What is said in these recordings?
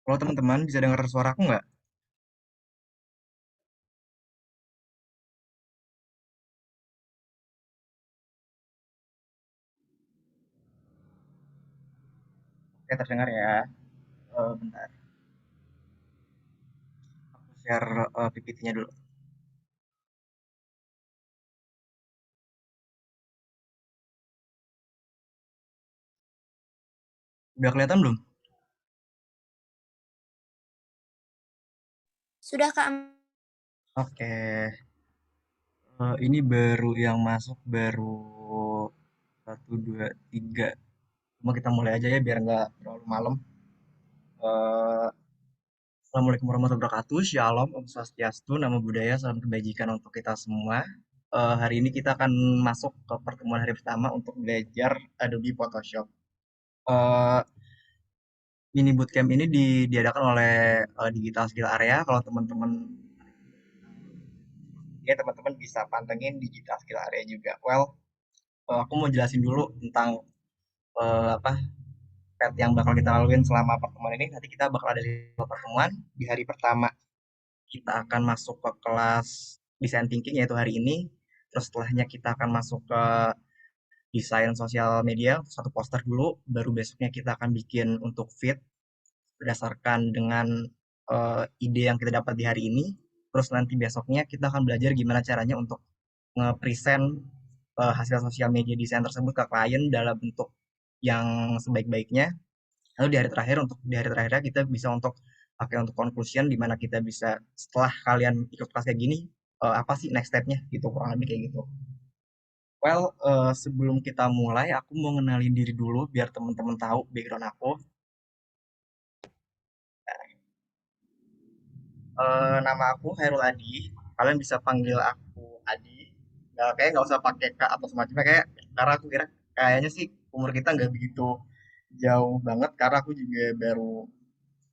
Halo teman-teman, bisa dengar suara aku nggak? Oke, terdengar ya. Bentar, aku share PPT-nya dulu. Udah kelihatan belum? Sudah Kak, Oke, ini baru yang masuk baru satu, dua, tiga. Cuma kita mulai aja ya biar nggak terlalu malam. Eh, Assalamualaikum warahmatullahi wabarakatuh. Shalom, Om Swastiastu, Namo Buddhaya, salam kebajikan untuk kita semua. Hari ini kita akan masuk ke pertemuan hari pertama untuk belajar Adobe Photoshop. Eh, Mini bootcamp ini diadakan oleh Digital Skill Area. Kalau teman-teman ya teman-teman bisa pantengin Digital Skill Area juga. Aku mau jelasin dulu tentang apa pet yang bakal kita laluin selama pertemuan ini. Nanti kita bakal ada 5 pertemuan. Di hari pertama kita akan masuk ke kelas design thinking yaitu hari ini. Terus setelahnya kita akan masuk ke desain sosial media, satu poster dulu. Baru besoknya kita akan bikin untuk feed berdasarkan dengan ide yang kita dapat di hari ini. Terus nanti besoknya kita akan belajar gimana caranya untuk nge-present hasil sosial media desain tersebut ke klien dalam bentuk yang sebaik-baiknya. Lalu di hari terakhir kita bisa untuk pakai untuk conclusion di mana kita bisa setelah kalian ikut kelas kayak gini apa sih next step-nya gitu kurang lebih kayak gitu. Sebelum kita mulai aku mau ngenalin diri dulu biar teman-teman tahu background aku. Nama aku Hairul Adi. Kalian bisa panggil aku Adi. Kayak nggak usah pakai kak atau semacamnya kayak karena aku kira kayaknya sih umur kita nggak begitu jauh banget karena aku juga baru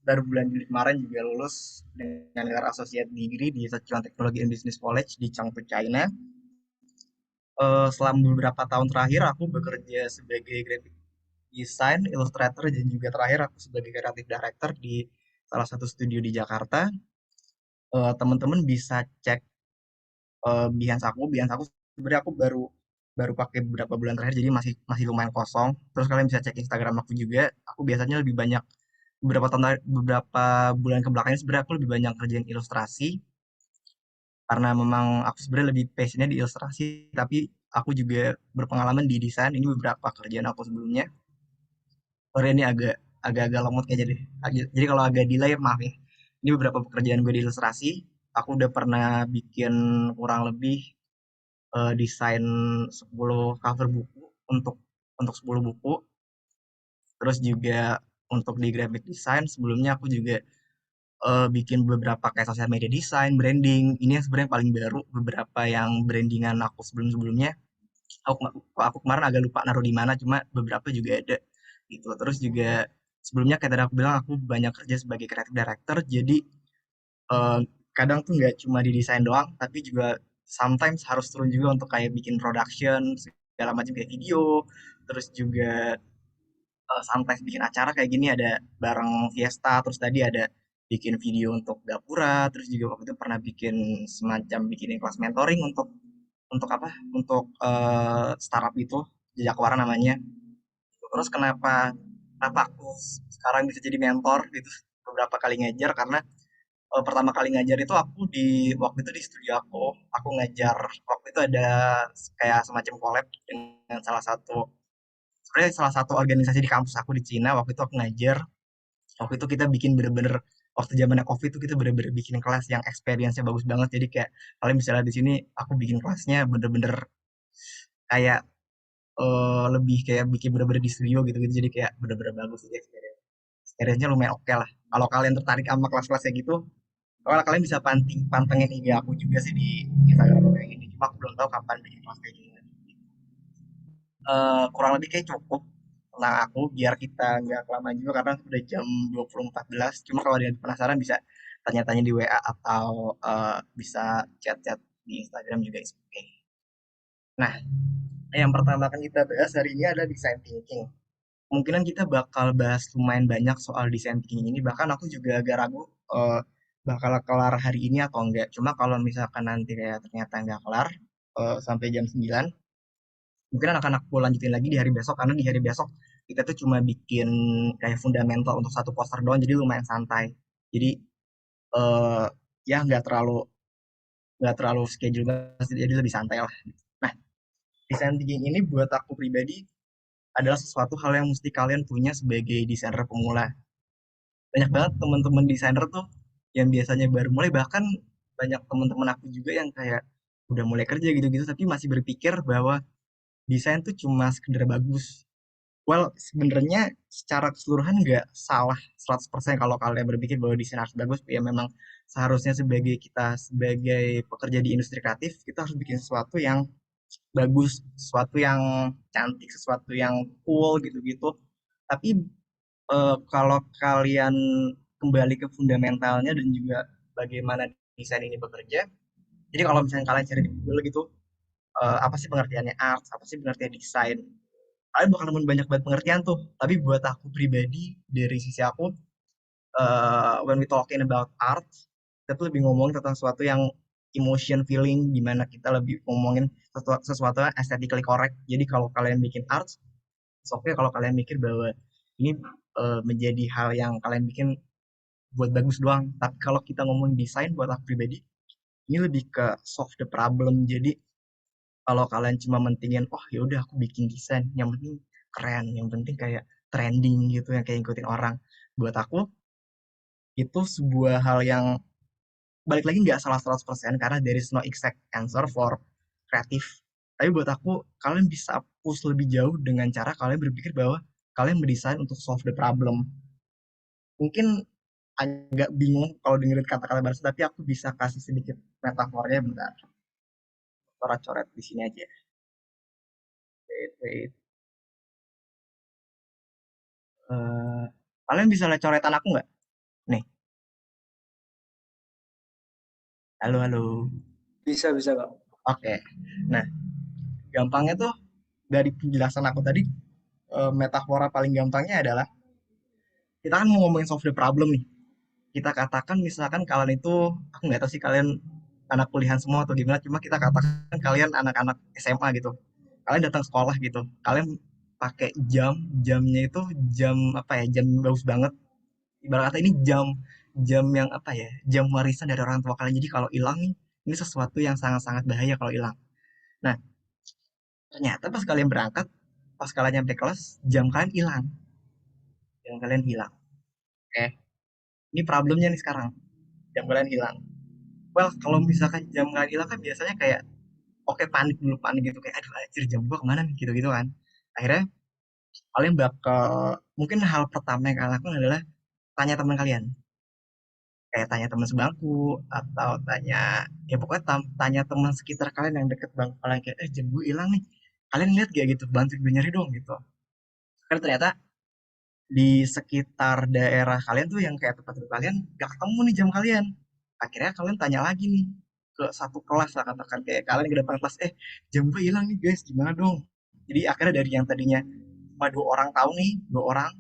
baru bulan Juli kemarin juga lulus dengan gelar associate degree di Sichuan Technology and Business College di Chengdu, China. Selama beberapa tahun terakhir aku bekerja sebagai graphic design, illustrator, dan juga terakhir aku sebagai creative director di salah satu studio di Jakarta. Teman-teman bisa cek Behance aku sebenarnya aku baru baru pakai beberapa bulan terakhir jadi masih masih lumayan kosong. Terus kalian bisa cek Instagram aku juga. Aku biasanya lebih banyak beberapa bulan ke belakang sebenarnya aku lebih banyak kerjain ilustrasi karena memang aku sebenarnya lebih passionnya di ilustrasi tapi aku juga berpengalaman di desain ini beberapa kerjaan aku sebelumnya. Sorry ini agak-agak lemot kayak jadi kalau agak delay maaf ya. Ini beberapa pekerjaan gue di ilustrasi. Aku udah pernah bikin kurang lebih desain 10 cover buku untuk 10 buku. Terus juga untuk di graphic design sebelumnya aku juga bikin beberapa kayak sosial media design, branding. Ini yang sebenarnya paling baru beberapa yang brandingan aku sebelum-sebelumnya. Aku kemarin agak lupa naruh di mana cuma beberapa juga ada gitu. Terus juga sebelumnya kayak tadi aku bilang aku banyak kerja sebagai creative director jadi eh, kadang tuh nggak cuma di desain doang, tapi juga sometimes harus turun juga untuk kayak bikin production segala macam kayak video, terus juga sometimes bikin acara kayak gini ada bareng Fiesta, terus tadi ada bikin video untuk Gapura, terus juga waktu itu pernah bikin semacam bikin kelas mentoring untuk apa? Untuk startup itu Jejak Warna namanya. Terus kenapa aku sekarang bisa jadi mentor gitu beberapa kali ngajar karena pertama kali ngajar itu aku di waktu itu di studio aku ngajar waktu itu ada kayak semacam collab dengan salah satu organisasi di kampus aku di Cina waktu itu aku ngajar waktu itu kita bikin bener-bener waktu zamannya covid itu kita bener-bener bikin kelas yang experience-nya bagus banget jadi kayak kalian bisa lihat di sini aku bikin kelasnya bener-bener kayak lebih kayak bikin bener-bener di studio gitu gitu jadi kayak bener-bener bagus sih experience-nya lumayan oke lah kalau kalian tertarik sama kelas-kelas kayak gitu kalau kalian bisa pantengin IG aku juga sih di Instagram kayak gini. Cuma aku belum tahu kapan bikin kelas kayak gini. Kurang lebih kayak cukup tentang aku biar kita nggak kelamaan juga karena sudah jam 20.14. Cuma kalau ada yang penasaran bisa tanya-tanya di WA atau bisa chat-chat di Instagram juga is oke. Nah, yang pertama kan kita bahas hari ini adalah design thinking. kemungkinan kita bakal bahas lumayan banyak soal desain thinking ini. Bahkan aku juga agak ragu eh, bakal kelar hari ini atau enggak. Cuma kalau misalkan nanti kayak ternyata nggak kelar sampai jam 9, mungkin akan aku lanjutin lagi di hari besok, karena di hari besok kita tuh cuma bikin kayak fundamental untuk satu poster doang, jadi lumayan santai. Jadi eh ya nggak terlalu schedule banget, jadi lebih santai lah. Nah, desain thinking ini buat aku pribadi adalah sesuatu hal yang mesti kalian punya sebagai desainer pemula. Banyak banget teman-teman desainer tuh yang biasanya baru mulai, bahkan banyak teman-teman aku juga yang kayak udah mulai kerja gitu-gitu tapi masih berpikir bahwa desain tuh cuma sekedar bagus. Well, sebenarnya secara keseluruhan nggak salah 100% kalau kalian berpikir bahwa desain harus bagus. Ya memang seharusnya sebagai kita sebagai pekerja di industri kreatif, kita harus bikin sesuatu yang bagus, sesuatu yang cantik, sesuatu yang cool gitu-gitu. Tapi kalau kalian kembali ke fundamentalnya dan juga bagaimana desain ini bekerja, jadi kalau misalnya kalian cari di Google gitu, apa sih pengertiannya art, apa sih pengertian desain, kalian bakal nemuin banyak banget pengertian tuh. Tapi buat aku pribadi, dari sisi aku, when we talking about art, kita tuh lebih ngomongin tentang sesuatu yang emotion feeling, gimana kita lebih ngomongin sesuatu yang aesthetically correct. Jadi kalau kalian bikin art, oke kalau kalian mikir bahwa ini menjadi hal yang kalian bikin buat bagus doang. Tapi kalau kita ngomong desain, buat aku pribadi, ini lebih ke solve the problem. Jadi kalau kalian cuma mentingin, oh ya udah aku bikin desain, yang penting keren, yang penting kayak trending gitu, yang kayak ngikutin orang. Buat aku itu sebuah hal yang balik lagi nggak salah 100% karena there is no exact answer for kreatif. Tapi buat aku, kalian bisa push lebih jauh dengan cara kalian berpikir bahwa kalian mendesain untuk solve the problem. Mungkin agak bingung kalau dengerin kata-kata bahasa, tapi aku bisa kasih sedikit metafornya bentar. Coret-coret di sini aja. Wait, wait. Eh, kalian bisa lihat coretan aku nggak? Nih, halo, halo. Bisa bisa Kak. Oke. Nah, gampangnya tuh dari penjelasan aku tadi, metafora paling gampangnya adalah kita kan mau ngomongin solve the problem nih. Kita katakan misalkan kalian itu, aku nggak tahu sih kalian anak kuliahan semua atau gimana, cuma kita katakan kalian anak-anak SMA gitu. Kalian datang sekolah gitu. Kalian pakai jamnya itu jam apa ya? Jam bagus banget. Ibarat kata ini jam jam yang apa ya? Jam warisan dari orang tua kalian. Jadi kalau hilang nih, ini sesuatu yang sangat-sangat bahaya kalau hilang. Nah, ternyata pas kalian berangkat, pas kalian nyampe kelas, jam kalian hilang. Jam kalian hilang. Oke, ini problemnya nih sekarang. Jam kalian hilang. Well, kalau misalkan jam kalian hilang kan biasanya kayak, oke panik dulu, panik gitu. Kayak, aduh anjir jam gua kemana nih? Gitu-gitu kan. Akhirnya, kalian bakal, mungkin hal pertama yang kalian lakukan adalah tanya teman kalian. Kayak tanya teman sebangku, atau tanya, ya pokoknya tanya teman sekitar kalian yang deket bangku kalian. Kayak, jam gue hilang nih. Kalian lihat gak gitu? Bantu gue nyari dong gitu. Karena ternyata di sekitar daerah kalian tuh yang kayak tempat tidur kalian gak ketemu nih jam kalian. Akhirnya kalian tanya lagi nih ke satu kelas lah, katakan kayak kalian ke depan kelas, jam gue hilang nih guys, gimana dong. Jadi akhirnya dari yang tadinya cuma 2 orang tahu nih, 2 orang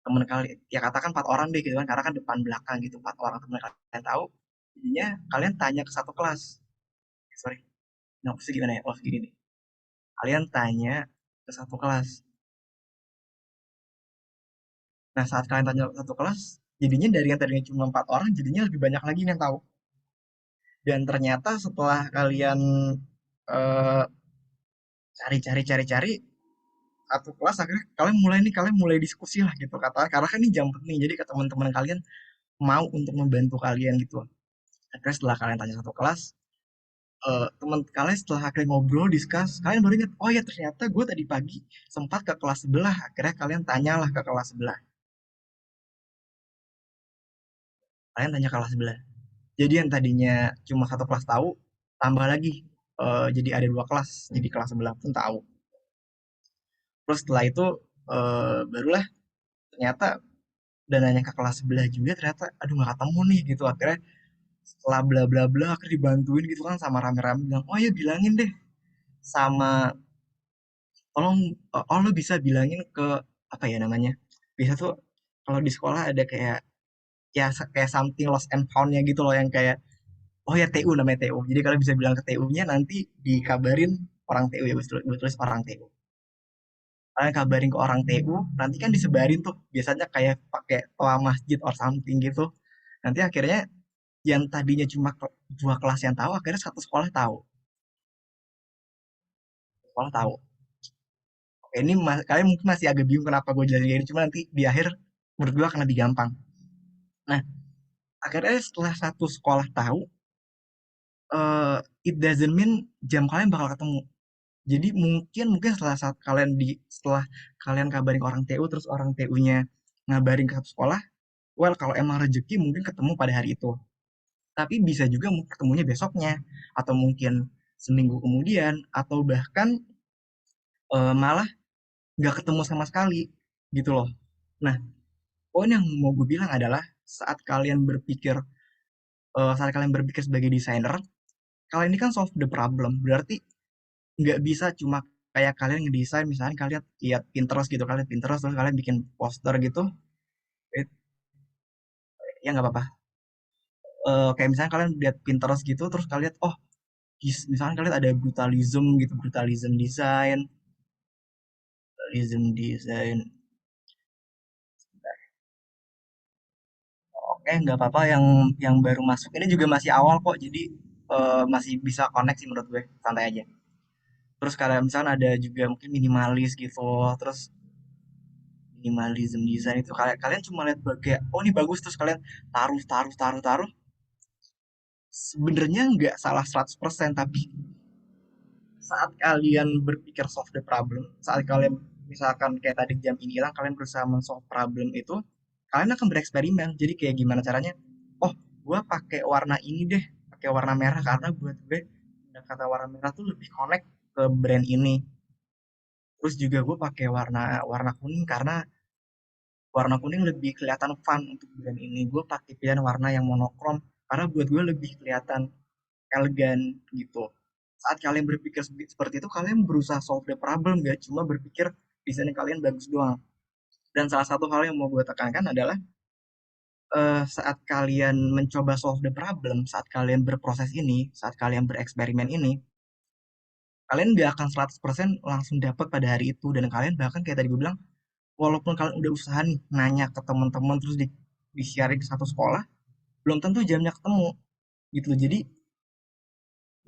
temen kalian, ya katakan 4 orang deh gitu kan, karena kan depan belakang gitu, 4 orang temen kalian tahu. Jadinya kalian tanya ke satu kelas. Sorry, nah, gimana ya, oh gini nih, kalian tanya ke satu kelas. Nah, saat kalian tanya satu kelas, jadinya dari yang tadinya cuma 4 orang, jadinya lebih banyak lagi yang tahu. Dan ternyata setelah kalian eh, cari-cari-cari-cari satu kelas, akhirnya kalian mulai diskusi lah gitu kata, karena kan ini jam penting, jadi ke teman-teman kalian mau untuk membantu kalian gitu. Akhirnya setelah kalian tanya satu kelas, teman kalian setelah akhirnya ngobrol, discuss, kalian baru ingat, oh ya ternyata gue tadi pagi sempat ke kelas sebelah. Akhirnya kalian tanyalah ke kelas sebelah. Kalian tanya ke kelas sebelah. Jadi yang tadinya cuma satu kelas tahu, tambah lagi. Jadi ada 2 kelas, jadi kelas sebelah pun tahu. Terus setelah itu barulah ternyata, dan nanya ke kelas sebelah juga ternyata, aduh nggak ketemu nih gitu. Akhirnya setelah bla bla bla, akhirnya dibantuin gitu kan sama rame-rame, bilang, oh ya bilangin deh sama, tolong, oh lo bisa bilangin ke apa ya namanya, biasa tuh kalau di sekolah ada kayak ya kayak something lost and found-nya gitu loh yang kayak oh ya TU namanya TU. Jadi kalian bisa bilang ke TU-nya nanti dikabarin orang TU ya betul betul orang TU. Kalian kabarin ke orang TU, nanti kan disebarin tuh biasanya kayak pakai toa masjid or something gitu. Nanti akhirnya yang tadinya cuma dua kelas yang tahu, akhirnya satu sekolah tahu. Sekolah tahu. Oke, ini kalian mungkin masih agak bingung kenapa gue jelasin kayak gini, cuma nanti di akhir menurut gue akan lebih gampang. Nah, akhirnya setelah satu sekolah tahu, eh, it doesn't mean jam kalian bakal ketemu. Jadi mungkin mungkin setelah kalian kabarin ke orang TU terus orang TU-nya ngabarin ke satu sekolah, well kalau emang rezeki mungkin ketemu pada hari itu. Tapi bisa juga ketemunya besoknya atau mungkin seminggu kemudian atau bahkan malah nggak ketemu sama sekali gitu loh. Nah, poin yang mau gue bilang adalah saat kalian berpikir sebagai desainer, kalian ini kan solve the problem. Berarti nggak bisa cuma kayak kalian ngedesain misalnya kalian lihat Pinterest gitu kalian Pinterest terus kalian bikin poster gitu it- ya nggak apa-apa. Kayak misalnya kalian lihat Pinterest gitu terus kalian lihat oh misalnya kalian ada brutalism gitu brutalism design oke nggak apa-apa yang baru masuk ini juga masih awal kok jadi masih bisa connect sih menurut gue santai aja terus kalian misalnya ada juga mungkin minimalis gitu terus minimalism design itu kalian kalian cuma lihat bagai oh ini bagus terus kalian taruh taruh taruh taruh sebenarnya nggak salah 100% tapi saat kalian berpikir solve the problem saat kalian misalkan kayak tadi jam ini hilang kalian berusaha men-solve problem itu kalian akan bereksperimen jadi kayak gimana caranya oh gue pakai warna ini deh pakai warna merah karena buat gue kata warna merah tuh lebih connect ke brand ini terus juga gue pakai warna warna kuning karena warna kuning lebih kelihatan fun untuk brand ini gue pakai pilihan warna yang monokrom karena buat gue lebih kelihatan elegan gitu saat kalian berpikir seperti itu kalian berusaha solve the problem gak cuma berpikir desain kalian bagus doang dan salah satu hal yang mau gue tekankan adalah saat kalian mencoba solve the problem saat kalian berproses ini saat kalian bereksperimen ini kalian gak akan 100% langsung dapat pada hari itu dan kalian bahkan kayak tadi gue bilang walaupun kalian udah usaha nih nanya ke teman-teman terus di sharing ke satu sekolah belum tentu jamnya ketemu gitu jadi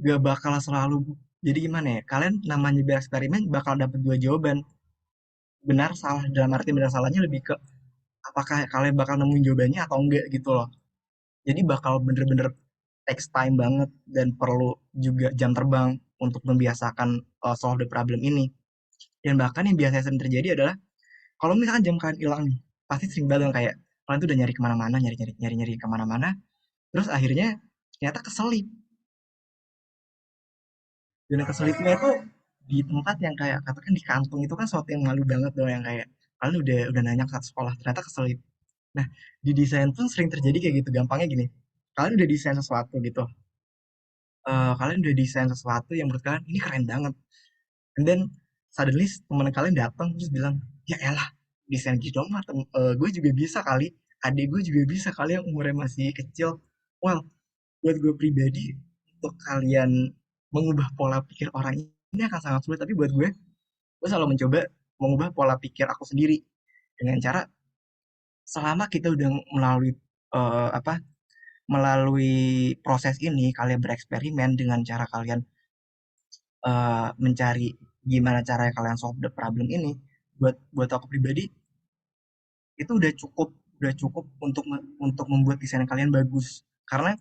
gak bakal selalu jadi gimana ya kalian namanya bereksperimen bakal dapat dua jawaban benar salah dalam arti benar salahnya lebih ke apakah kalian bakal nemuin jawabannya atau enggak gitu loh jadi bakal bener-bener takes time banget dan perlu juga jam terbang untuk membiasakan solve the problem ini dan bahkan yang biasanya sering terjadi adalah kalau misalkan jam kalian hilang nih pasti sering banget kayak kalian tuh udah nyari kemana-mana nyari kemana-mana terus akhirnya ternyata keselip dan keselipnya itu di tempat yang kayak katakan di kampung itu kan sesuatu yang malu banget dong yang kayak kalian udah nanya ke satu sekolah ternyata keselip nah di desain pun sering terjadi kayak gitu gampangnya gini kalian udah desain sesuatu gitu kalian udah desain sesuatu yang menurut kalian ini keren banget and then suddenly teman kalian datang terus bilang ya elah desain gitu mah gue juga bisa kali adik gue juga bisa kali yang umurnya masih kecil well buat gue pribadi untuk kalian mengubah pola pikir orang ini akan sangat sulit tapi buat gue selalu mencoba mengubah pola pikir aku sendiri dengan cara selama kita udah melalui apa melalui proses ini kalian bereksperimen dengan cara kalian mencari gimana cara kalian solve the problem ini buat buat aku pribadi itu udah cukup untuk membuat desain kalian bagus karena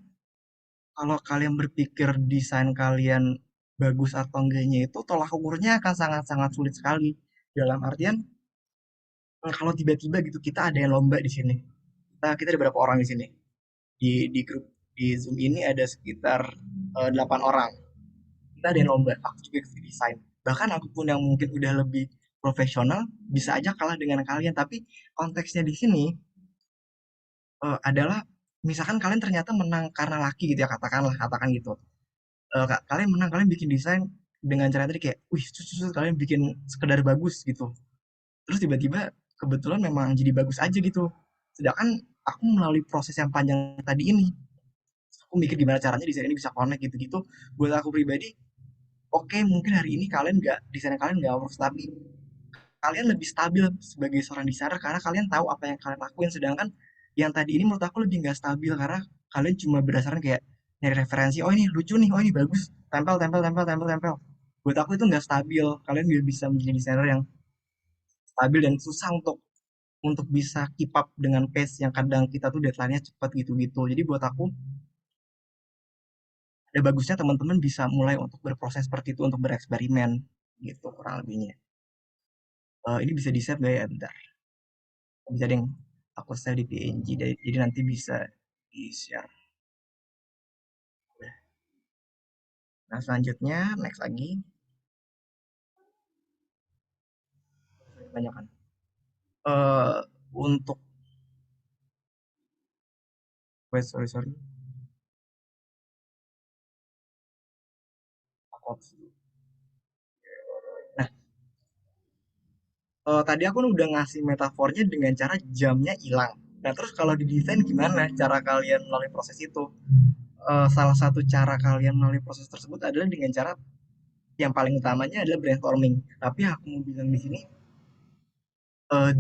kalau kalian berpikir desain kalian bagus atau enggaknya itu tolak ukurnya akan sangat-sangat sulit sekali. Dalam artian kalau tiba-tiba gitu kita ada yang lomba di sini. Kita ada berapa orang di sini? Di grup di Zoom ini ada sekitar 8 orang. Kita ada yang lomba. Aku juga ke desain. Bahkan aku pun yang mungkin udah lebih profesional bisa aja kalah dengan kalian. Tapi konteksnya di sini adalah misalkan kalian ternyata menang karena laki gitu ya katakan gitu kalian menang kalian bikin desain dengan cara tadi kayak wih kalian bikin sekedar bagus gitu terus tiba-tiba kebetulan memang jadi bagus aja gitu. Sedangkan aku melalui proses yang panjang tadi ini, aku mikir gimana caranya desain ini bisa connect gitu-gitu. Buat aku pribadi, oke mungkin hari ini kalian nggak desain kalian nggak works, tapi kalian lebih stabil sebagai seorang desainer karena kalian tahu apa yang kalian lakuin. Sedangkan yang tadi ini menurut aku lebih nggak stabil karena kalian cuma berdasarkan kayak nyari referensi, oh ini lucu nih, oh ini bagus, tempel tempel tempel tempel tempel. Buat aku itu nggak stabil. Kalian nggak bisa menjadi desainer yang stabil dan susah untuk bisa keep up dengan pace yang kadang kita tuh deadline-nya cepat gitu-gitu. Jadi buat aku ada bagusnya teman-teman bisa mulai untuk berproses seperti itu untuk bereksperimen gitu kurang lebihnya. Ini bisa di save gak ya? Bentar. Bisa deh. Aku save di PNG jadi nanti bisa di share. Nah selanjutnya next lagi banyak kan. Untuk wait sorry aku hapus dulu. Nah tadi aku udah ngasih metafornya dengan cara jamnya hilang. Nah terus kalau di desain gimana cara kalian melalui proses itu? Salah satu cara kalian melalui proses tersebut adalah dengan cara yang paling utamanya adalah brainstorming. Tapi aku mau bilang di sini,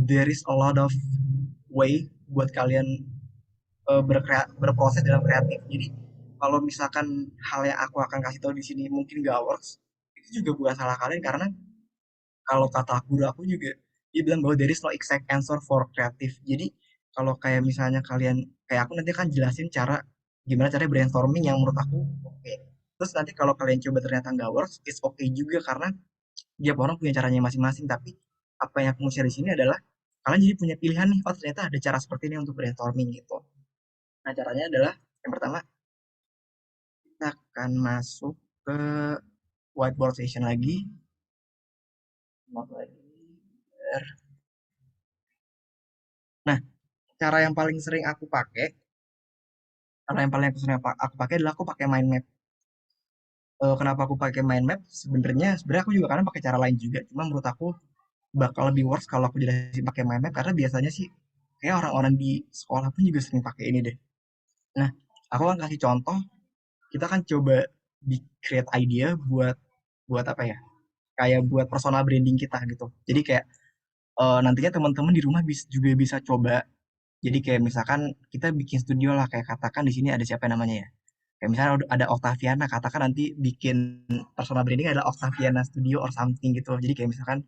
there is a lot of way buat kalian berproses dalam kreatif. Jadi kalau misalkan hal yang aku akan kasih tahu di sini mungkin gak works, itu juga bukan salah kalian karena kalau kata guru aku juga dia bilang bahwa there is no exact answer for creative. Jadi kalau kayak misalnya kalian kayak aku nanti akan jelasin cara gimana cara brainstorming yang menurut aku oke. Okay. Terus nanti kalau kalian coba ternyata nggak works, it's okay juga karena tiap orang punya caranya masing-masing. Tapi apa yang aku mau share di sini adalah kalian jadi punya pilihan nih, oh ternyata ada cara seperti ini untuk brainstorming gitu. Nah caranya adalah yang pertama kita akan masuk ke whiteboard session lagi, not lagi. Nah, cara yang paling sering aku pakai, cara yang paling aku sering aku pakai adalah aku pakai mind map. Kenapa aku pakai mind map? Sebenarnya aku juga kadang pakai cara lain juga. Cuma menurut aku bakal lebih worse kalau aku jelasin pakai mind map karena biasanya sih kayak orang-orang di sekolah pun juga sering pakai ini deh. Nah, aku akan kasih contoh. Kita kan coba di create idea buat buat apa ya? Kayak buat personal branding kita gitu. Jadi kayak nantinya teman-teman di rumah juga bisa coba. Jadi kayak misalkan kita bikin studio lah kayak katakan di sini ada siapa namanya ya? Kayak misalnya ada Octaviana, katakan nanti bikin personal branding ada Octaviana Studio or something gitu. Jadi kayak misalkan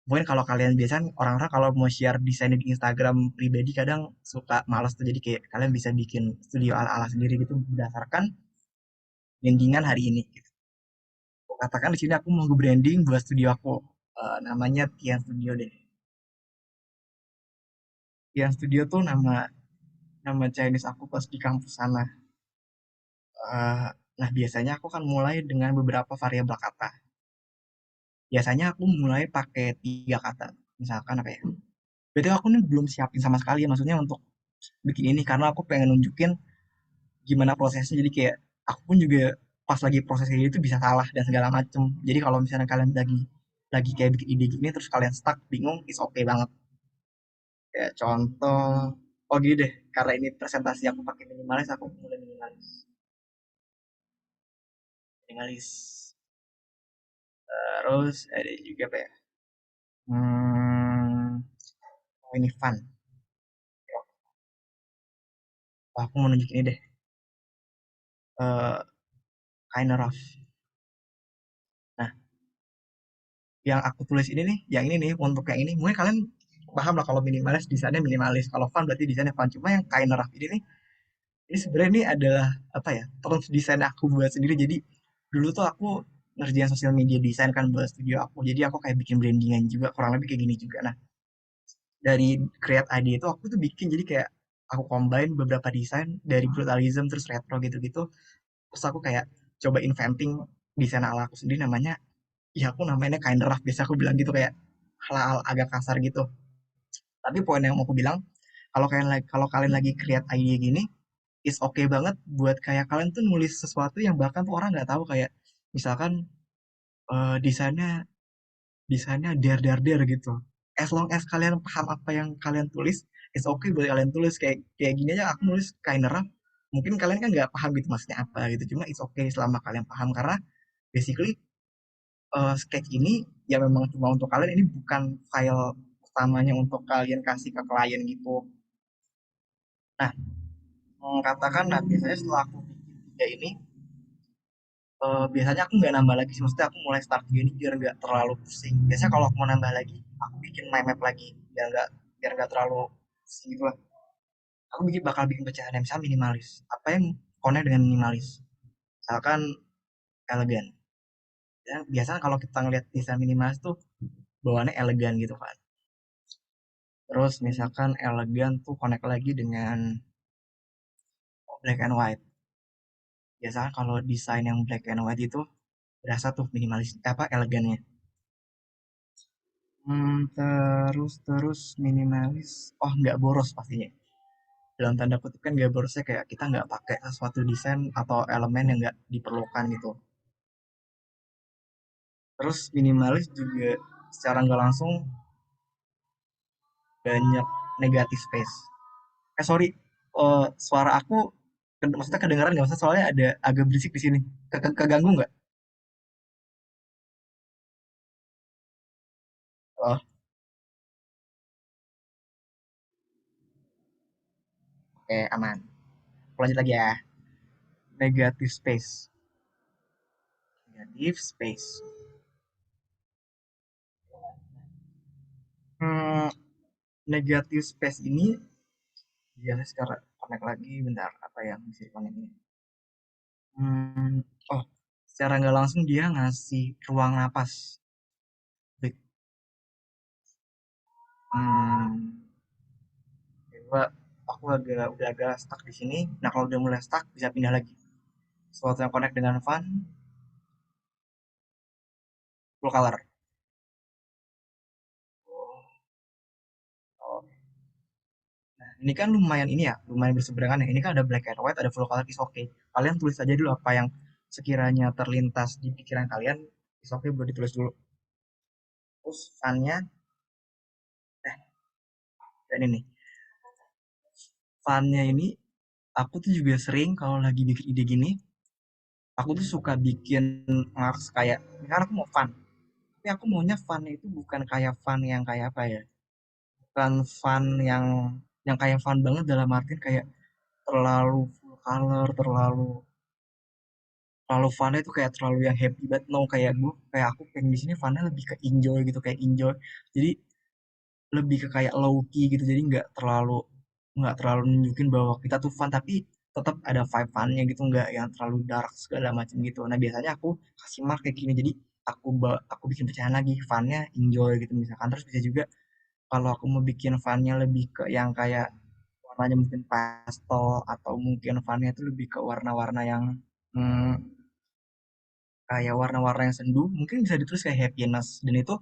mungkin kalau kalian biasa orang-orang kalau mau share desain di Instagram pribadi kadang suka malas tuh. Jadi kayak kalian bisa bikin studio ala-ala sendiri gitu berdasarkan brandingan hari ini. Gitu. Katakan di sini aku mau branding buat studio aku. Namanya Tian Studio deh. Tian Studio tuh nama nama Chinese aku pas di kampus sana. Eh, nah biasanya aku kan mulai dengan beberapa variabel kata. Biasanya aku mulai pakai 3 kata. Misalkan apa ya? Berarti aku nih belum siapin sama sekali ya, maksudnya untuk bikin ini karena aku pengen nunjukin gimana prosesnya. Jadi kayak aku pun juga pas lagi proses kayak gitu bisa salah dan segala macem. Jadi kalau misalnya kalian lagi kayak bikin ide gini terus kalian stuck bingung, is okay banget. Kayak contoh, oh gini deh, karena ini presentasi aku pakai minimalis, aku mulai minimalis. Minimalis. Terus ada juga apa ya? Hmm, oh ini fun. Oh, aku mau nunjukin ini deh. Eh kind of. Nah, yang aku tulis ini nih, yang ini nih, untuk yang ini, mungkin kalian paham lah kalau minimalis desainnya minimalis, kalau fun berarti desainnya fun. Cuma yang kind of ini nih, ini sebenarnya ini adalah apa ya, terus desain aku buat sendiri. Jadi dulu tuh aku ngerjain sosial media desain kan buat studio aku. Jadi aku kayak bikin brandingan juga, kurang lebih kayak gini juga. Nah, dari create idea itu aku tuh bikin jadi kayak aku combine beberapa desain dari brutalism terus retro gitu-gitu. Terus aku kayak coba inventing desain ala aku sendiri namanya, ya aku namanya kind rough biasa aku bilang gitu kayak hal-hal agak kasar gitu. Tapi poin yang mau aku bilang kalau kalian lagi create idea gini, is okay banget buat kayak kalian tuh nulis sesuatu yang bahkan tuh orang nggak tahu kayak misalkan desainnya desainnya der der der gitu. as long as kalian paham apa yang kalian tulis, it's okay buat kalian tulis kayak kayak gini aja aku nulis kind of mungkin kalian kan nggak paham gitu maksudnya apa gitu cuma it's okay selama kalian paham karena basically sketch ini ya memang cuma untuk kalian ini bukan file utamanya untuk kalian kasih ke klien gitu. Nah, katakan nah biasanya setelah aku bikin tiga ini biasanya aku nggak nambah lagi sih maksudnya aku mulai start juga ini biar nggak terlalu pusing biasanya kalau aku mau nambah lagi aku bikin mind map lagi biar nggak terlalu pusing gitu lah aku bakal bikin pecahan yang misalnya minimalis apa yang connect dengan minimalis misalkan elegan ya, biasanya kalau kita ngeliat desain minimalis tuh bawaannya elegan gitu kan terus misalkan elegan tuh connect lagi dengan black and white biasanya kalau desain yang black and white itu berasa tuh minimalis apa elegannya. Terus minimalis. Oh, nggak boros pastinya. Dalam tanda kutip kan nggak borosnya kayak kita nggak pakai sesuatu desain atau elemen yang nggak diperlukan gitu. Terus minimalis juga secara nggak langsung banyak negatif space. Sorry, suara aku maksudnya kedengaran nggak? Maksudnya soalnya ada agak berisik di sini. Keganggu nggak? Oh, oke aman. Lanjut lagi ya. Negatif space. Negatif space. Hmm, negatif space ini biasanya sekarang connect lagi bentar apa yang bisa di connect ini hmm, oh secara nggak langsung dia ngasih ruang napas Baik. hmm, coba aku udah agak stuck di sini nah kalau udah mulai stuck bisa pindah lagi sesuatu yang connect dengan fun full color oh, nah ini kan lumayan ini ya lumayan berseberangan ya ini kan ada black and white ada full color is okay kalian tulis aja dulu apa yang sekiranya terlintas di pikiran kalian is okay buat ditulis dulu terus funnya eh dan ini funnya ini aku tuh juga sering kalau lagi bikin ide gini, aku tuh suka bikin marks kayak, misalkan aku mau fun, tapi aku maunya funnya itu bukan kayak fun yang kayak apa ya, bukan fun yang kayak fun banget dalam artian kayak terlalu full color, terlalu terlalu funnya itu kayak terlalu yang happy banget, no kayak gue, kayak aku pengen di sini funnya lebih ke enjoy gitu, kayak enjoy, jadi lebih ke kayak low key gitu jadi nggak terlalu nunjukin bahwa kita tuh fun tapi tetap ada vibe funnya gitu nggak yang terlalu dark segala macam gitu nah biasanya aku kasih mark kayak gini jadi aku bikin pecahan lagi funnya enjoy gitu misalkan terus bisa juga kalau aku mau bikin funnya lebih ke yang kayak warnanya mungkin pastel atau mungkin funnya itu lebih ke warna-warna yang hmm, kayak warna-warna yang sendu mungkin bisa ditulis kayak happiness dan itu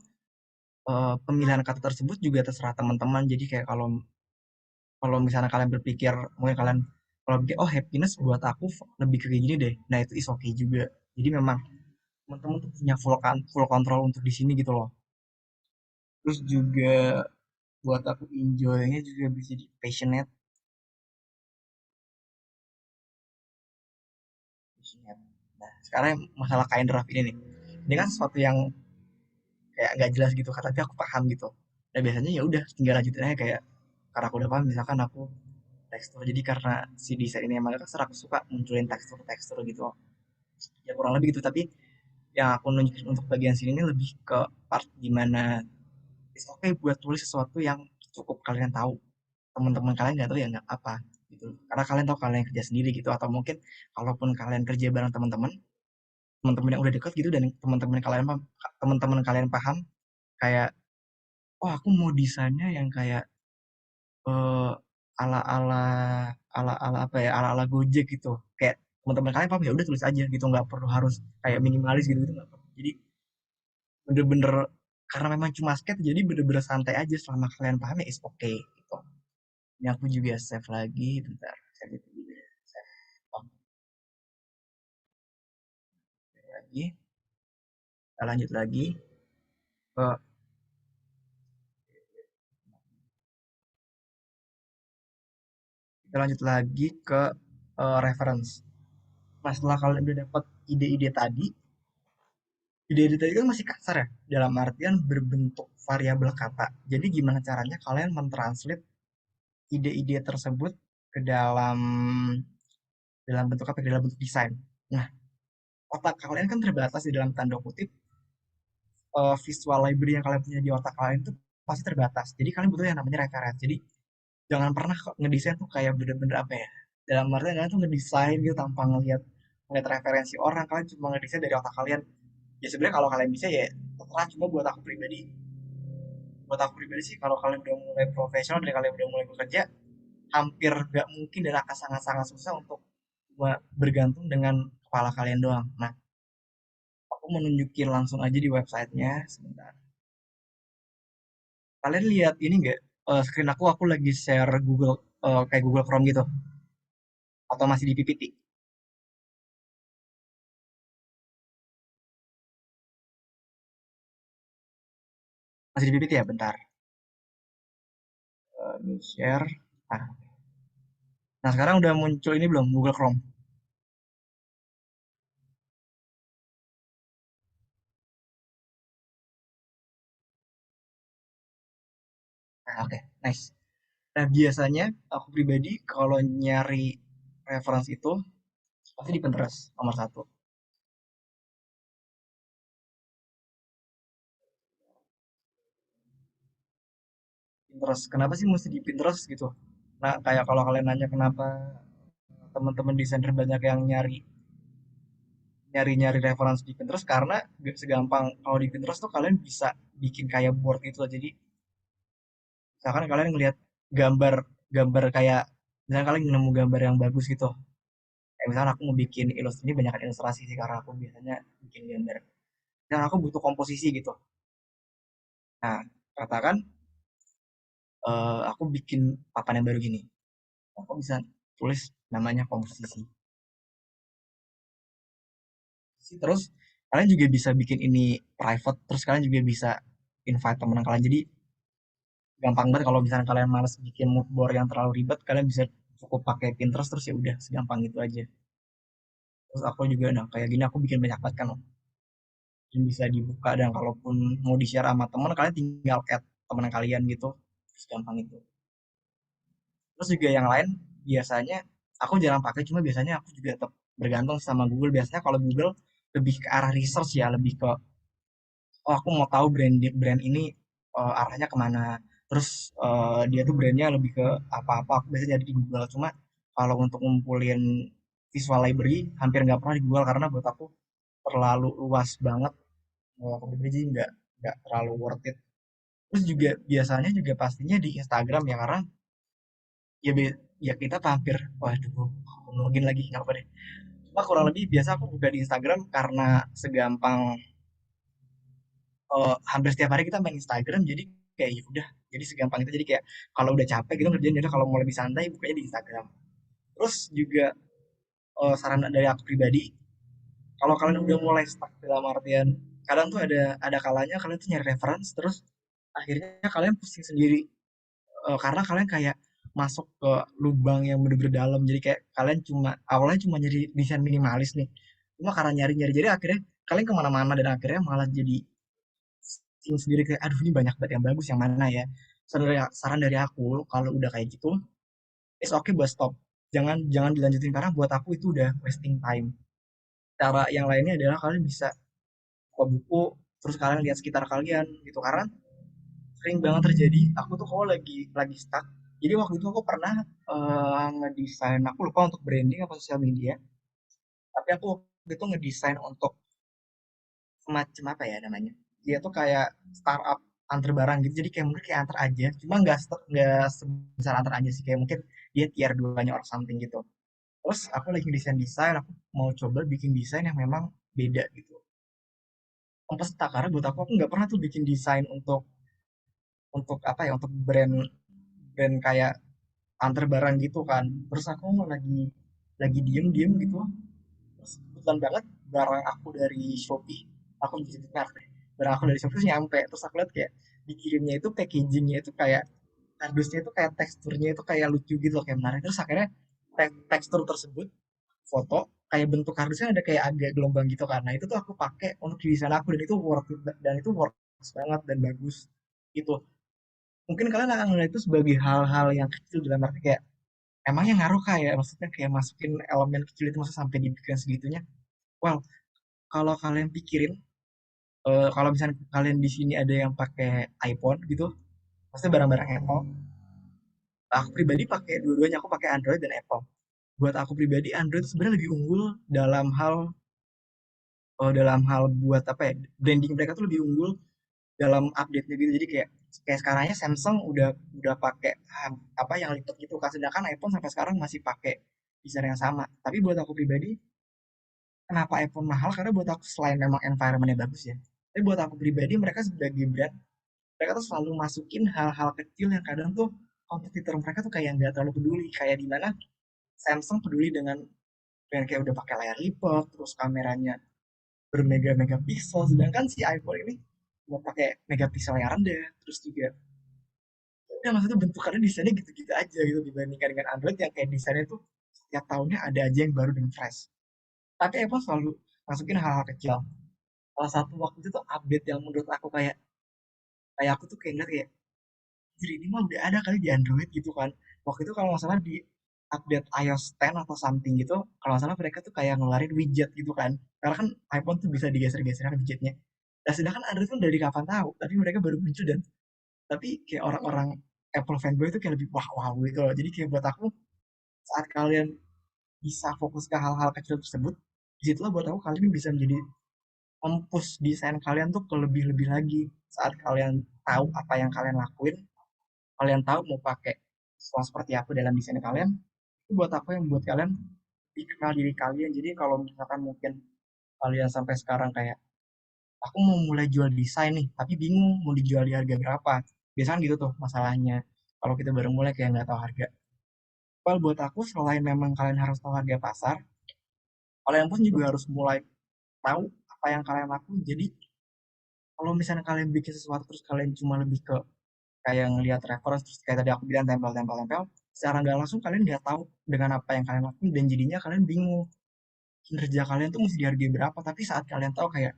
pemilihan kata tersebut juga terserah teman-teman jadi kayak kalau kalau misalnya kalian berpikir mungkin kalian kalau pikir oh happiness buat aku lebih ke kayak gini deh nah itu is okay juga jadi memang teman-teman tuh punya full control untuk di sini gitu loh terus juga buat aku enjoynya juga bisa di passionate passionate nah sekarang masalah kain draft ini nih ini kan sesuatu yang kayak nggak jelas gitu kan tapi aku paham gitu nah biasanya ya udah tinggal lanjutin aja kayak karena aku udah paham misalkan aku tekstur jadi karena si desain ini emang kasar aku suka munculin tekstur-tekstur gitu ya kurang lebih gitu tapi yang aku nunjukin untuk bagian sini ini lebih ke part dimana it's okay buat tulis sesuatu yang cukup kalian tahu teman-teman kalian nggak tahu ya nggak apa gitu karena kalian tahu kalian kerja sendiri gitu atau mungkin kalaupun kalian kerja bareng teman-teman yang udah dekat gitu dan teman-teman kalian paham kayak oh aku mau desainnya yang kayak eh, ala ala ala apa ya ala ala Gojek gitu kayak teman-teman kalian paham ya udah tulis aja gitu nggak perlu harus kayak minimalis gitu gitu nggak perlu jadi bener-bener karena memang cuma skate jadi bener-bener santai aja selama kalian paham ya is okay gitu ini aku juga save lagi bentar save itu juga save lagi kita lanjut lagi ke Kita lanjut lagi ke reference. Nah, setelah kalian udah dapat ide-ide tadi, ide-ide tadi kan masih kasar ya, dalam artian berbentuk variabel kata. Jadi gimana caranya kalian mentranslate ide-ide tersebut ke dalam bentuk apa? Dalam bentuk desain. Nah, otak kalian kan terbatas di dalam tanda kutip, visual library yang kalian punya di otak kalian itu pasti terbatas. Jadi kalian butuh yang namanya referensi. Jadi jangan pernah kok ngedesain tuh kayak bener-bener apa ya? Dalam artian kalian tuh ngedesain gitu tanpa ngeliat referensi orang, kalian cuma ngedesain dari otak kalian. Ya sebenarnya kalau kalian bisa ya terserah, cuma buat aku pribadi sih kalau kalian udah mulai profesional dan kalian udah mulai bekerja, hampir gak mungkin dan akan sangat-sangat susah untuk bergantung dengan kepala kalian doang. Nah, aku menunjukin langsung aja di websitenya sebentar. Kalian lihat ini nggak, screen aku lagi share Google, kayak Google Chrome gitu, atau masih di PPT? Masih di PPT ya, bentar. Ini share. Nah, nah, sekarang udah muncul ini belum, Google Chrome? Nah, oke, nice. Nah, biasanya aku pribadi kalau nyari reference itu pasti di Pinterest nomor satu. Pinterest, kenapa sih mesti di Pinterest gitu? Nah, kayak kalau kalian nanya kenapa teman-teman desainer banyak yang nyari nyari nyari referensi di Pinterest, karena gak segampang kalau di Pinterest tuh kalian bisa bikin kayak board gitu loh. Jadi misalkan kalian ngelihat gambar gambar kayak, misalkan kalian nemu gambar yang bagus gitu, kayak misalkan aku mau bikin ini banyak ilustrasi sih karena aku biasanya bikin gambar, dan aku butuh komposisi gitu. Nah, katakan aku bikin papan yang baru gini, aku bisa tulis namanya komposisi. Terus kalian juga bisa bikin ini private, terus kalian juga bisa invite teman kalian. Jadi gampang banget kalau misalnya kalian males bikin mood board yang terlalu ribet, kalian bisa cukup pakai Pinterest, terus ya udah segampang itu aja. Terus aku juga nah kayak gini aku bikin banyak banget kan, yang bisa dibuka, dan kalaupun mau di share sama teman, kalian tinggal add teman kalian gitu, segampang itu. Terus juga yang lain biasanya aku jarang pakai, cuma biasanya aku juga tetap bergantung sama Google. Biasanya kalau Google lebih ke arah research ya, lebih ke, oh aku mau tahu brand ini arahnya kemana, terus dia tuh brandnya lebih ke apa-apa, aku biasanya jadi di Google. Cuma kalau untuk ngumpulin visual library hampir nggak pernah di Google, karena buat aku terlalu luas banget. Aku pribadi nggak terlalu worth it. Terus juga biasanya juga pastinya di Instagram ya, karena ya ya kita hampir, waduh aku login lagi nggak apa deh. Cuma kurang lebih biasa aku buka di Instagram karena segampang, hampir setiap hari kita main Instagram, jadi kayak ya udah, jadi segampang itu. Jadi kayak kalau udah capek gitu ngerjain, ya udah kalau mau lebih santai bukanya di Instagram. Terus juga saran dari aku pribadi, kalau kalian udah mulai stuck dalam artian kadang tuh ada kalanya kalian tuh nyari reference, terus akhirnya kalian pusing sendiri, karena kalian kayak masuk ke lubang yang bener-bener dalam. Jadi kayak kalian cuma awalnya cuma nyari desain minimalis nih, cuma karena nyari-nyari jadi akhirnya kalian kemana-mana, dan akhirnya malah jadi sendiri kayak aduh ini banyak banget yang bagus, yang mana ya. Saran dari aku kalau udah kayak gitu, it's okay buat stop, jangan jangan dilanjutin karena buat aku itu udah wasting time. Cara yang lainnya adalah kalian bisa buka buku, terus kalian lihat sekitar kalian gitu, karena sering banget terjadi aku tuh kalau lagi stuck. Jadi waktu itu aku pernah ngedesain, aku lupa untuk branding apa sosial media, tapi aku waktu itu ngedesain untuk semacam apa ya namanya, dia tuh kayak startup antar barang gitu. Jadi kayak mungkin kayak antar aja, cuma nggak sebesar antar aja sih, kayak mungkin dia tier duanya or something gitu. Terus aku lagi desain desain, aku mau coba bikin desain yang memang beda gitu. Kompas tak, karena buat aku nggak pernah tuh bikin desain untuk apa ya, untuk brand kayak antar barang gitu kan. Terus aku lagi diem gitu, terus kebetulan banget barang aku dari Shopee, aku jadi merek deh, barang aku dari Shopee terus nyampe, terus aku lihat kayak dikirimnya itu packagingnya itu kayak kardusnya itu kayak teksturnya itu kayak lucu gitu loh, kayak menarik. Terus akhirnya tekstur tersebut foto kayak bentuk kardusnya ada kayak agak gelombang gitu kan. Nah itu tuh aku pakai untuk di desain aku dan itu worth it, dan itu worth banget dan bagus gitu. Mungkin kalian akan melihat itu sebagai hal-hal yang kecil dalam arti kayak emangnya ngaruh kayak maksudnya kayak masukin elemen kecil itu masa sampai dibikin segitunya. Well, kalau kalian pikirin kalau misalnya kalian di sini ada yang pakai iPhone gitu, maksudnya barang-barang Apple, aku pribadi pakai dua-duanya, aku pakai Android dan Apple. Buat aku pribadi Android sebenarnya lebih unggul dalam hal buat apa ya, branding mereka tuh lebih unggul dalam update-nya gitu. Jadi kayak kayak sekarangnya Samsung udah pakai apa yang lipat gitu kan, sedangkan iPhone sampai sekarang masih pakai desain yang sama. Tapi buat aku pribadi, kenapa iPhone mahal? Karena buat aku selain memang environment-nya bagus ya, tapi buat aku pribadi mereka sebagai brand, mereka tuh selalu masukin hal-hal kecil yang kadang tuh kompetitor mereka tuh kayak nggak terlalu peduli. Kayak di mana Samsung peduli dengan kayak udah pakai layar lipat, terus kameranya bermega-megapiksel, sedangkan si iPhone ini mau pakai megapiksel yang rendah, terus juga ya maksudnya bentukannya desainnya gitu-gitu aja gitu dibandingkan dengan Android yang kayak desainnya tuh setiap tahunnya ada aja yang baru dan fresh. Tapi Apple selalu masukin hal-hal kecil. Salah satu waktu itu tuh update yang menurut aku kayak kayak aku tuh kayak ngeliat kayak, jadi ini mah udah ada kali di Android gitu kan. Waktu itu kalau nggak salah di update iOS 10 atau something gitu, kalau nggak salah mereka tuh kayak ngeluarin widget gitu kan. Karena kan iPhone tuh bisa digeser-geser widgetnya. Dan sedangkan Android tuh dari kapan tahu, tapi mereka baru muncul dan tapi kayak orang-orang Apple fanboy itu kayak lebih wah wow gitu loh. Jadi kayak buat aku saat kalian bisa fokus ke hal-hal kecil tersebut, disitulah buat aku kalian bisa menjadi mempush desain kalian tuh ke lebih-lebih lagi. Saat kalian tahu apa yang kalian lakuin, kalian tahu mau pakai sesuatu seperti apa dalam desain kalian, itu buat apa yang buat kalian dikenal diri kalian. Jadi kalau misalkan mungkin kalian sampai sekarang kayak aku mau mulai jual desain nih tapi bingung mau dijual di harga berapa, biasanya gitu tuh masalahnya kalau kita baru mulai kayak nggak tahu harga. Well, buat aku selain memang kalian harus tahu harga pasar, kalian pun juga harus mulai tahu apa yang kalian lakukan. Jadi kalau misalnya kalian bikin sesuatu terus kalian cuma lebih ke kayak ngelihat reference terus kayak tadi aku bilang tempel-tempel-tempel, secara nggak langsung kalian nggak tahu dengan apa yang kalian lakukan dan jadinya kalian bingung kinerja kalian tuh mesti dihargai berapa. Tapi saat kalian tahu kayak,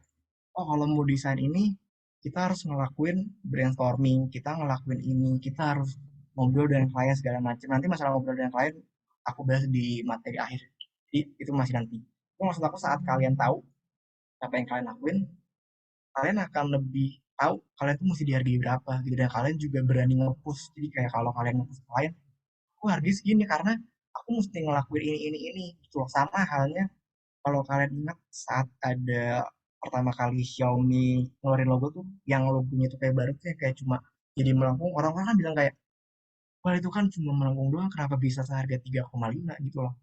oh kalau mau desain ini kita harus ngelakuin brainstorming, kita ngelakuin ini, kita harus ngobrol dengan klien segala macam. Nanti masalah ngobrol dengan klien aku bahas di materi akhir. Jadi itu masih nanti. Itu maksud aku saat kalian tahu apa yang kalian lakuin, kalian akan lebih tahu kalian tuh mesti dihargai berapa gitu dan kalian juga berani nge-push. Jadi kayak kalau kalian nge-push klien, aku hargai segini karena aku mesti ngelakuin ini gitu loh. Sama halnya kalau kalian ingat saat ada pertama kali Xiaomi ngeluarin logo tuh, yang logonya tuh kayak baru tuh yang kayak cuma jadi melengkung, orang-orang kan bilang kayak, wah itu kan cuma melengkung doang, kenapa bisa seharga 3,5 gitu loh.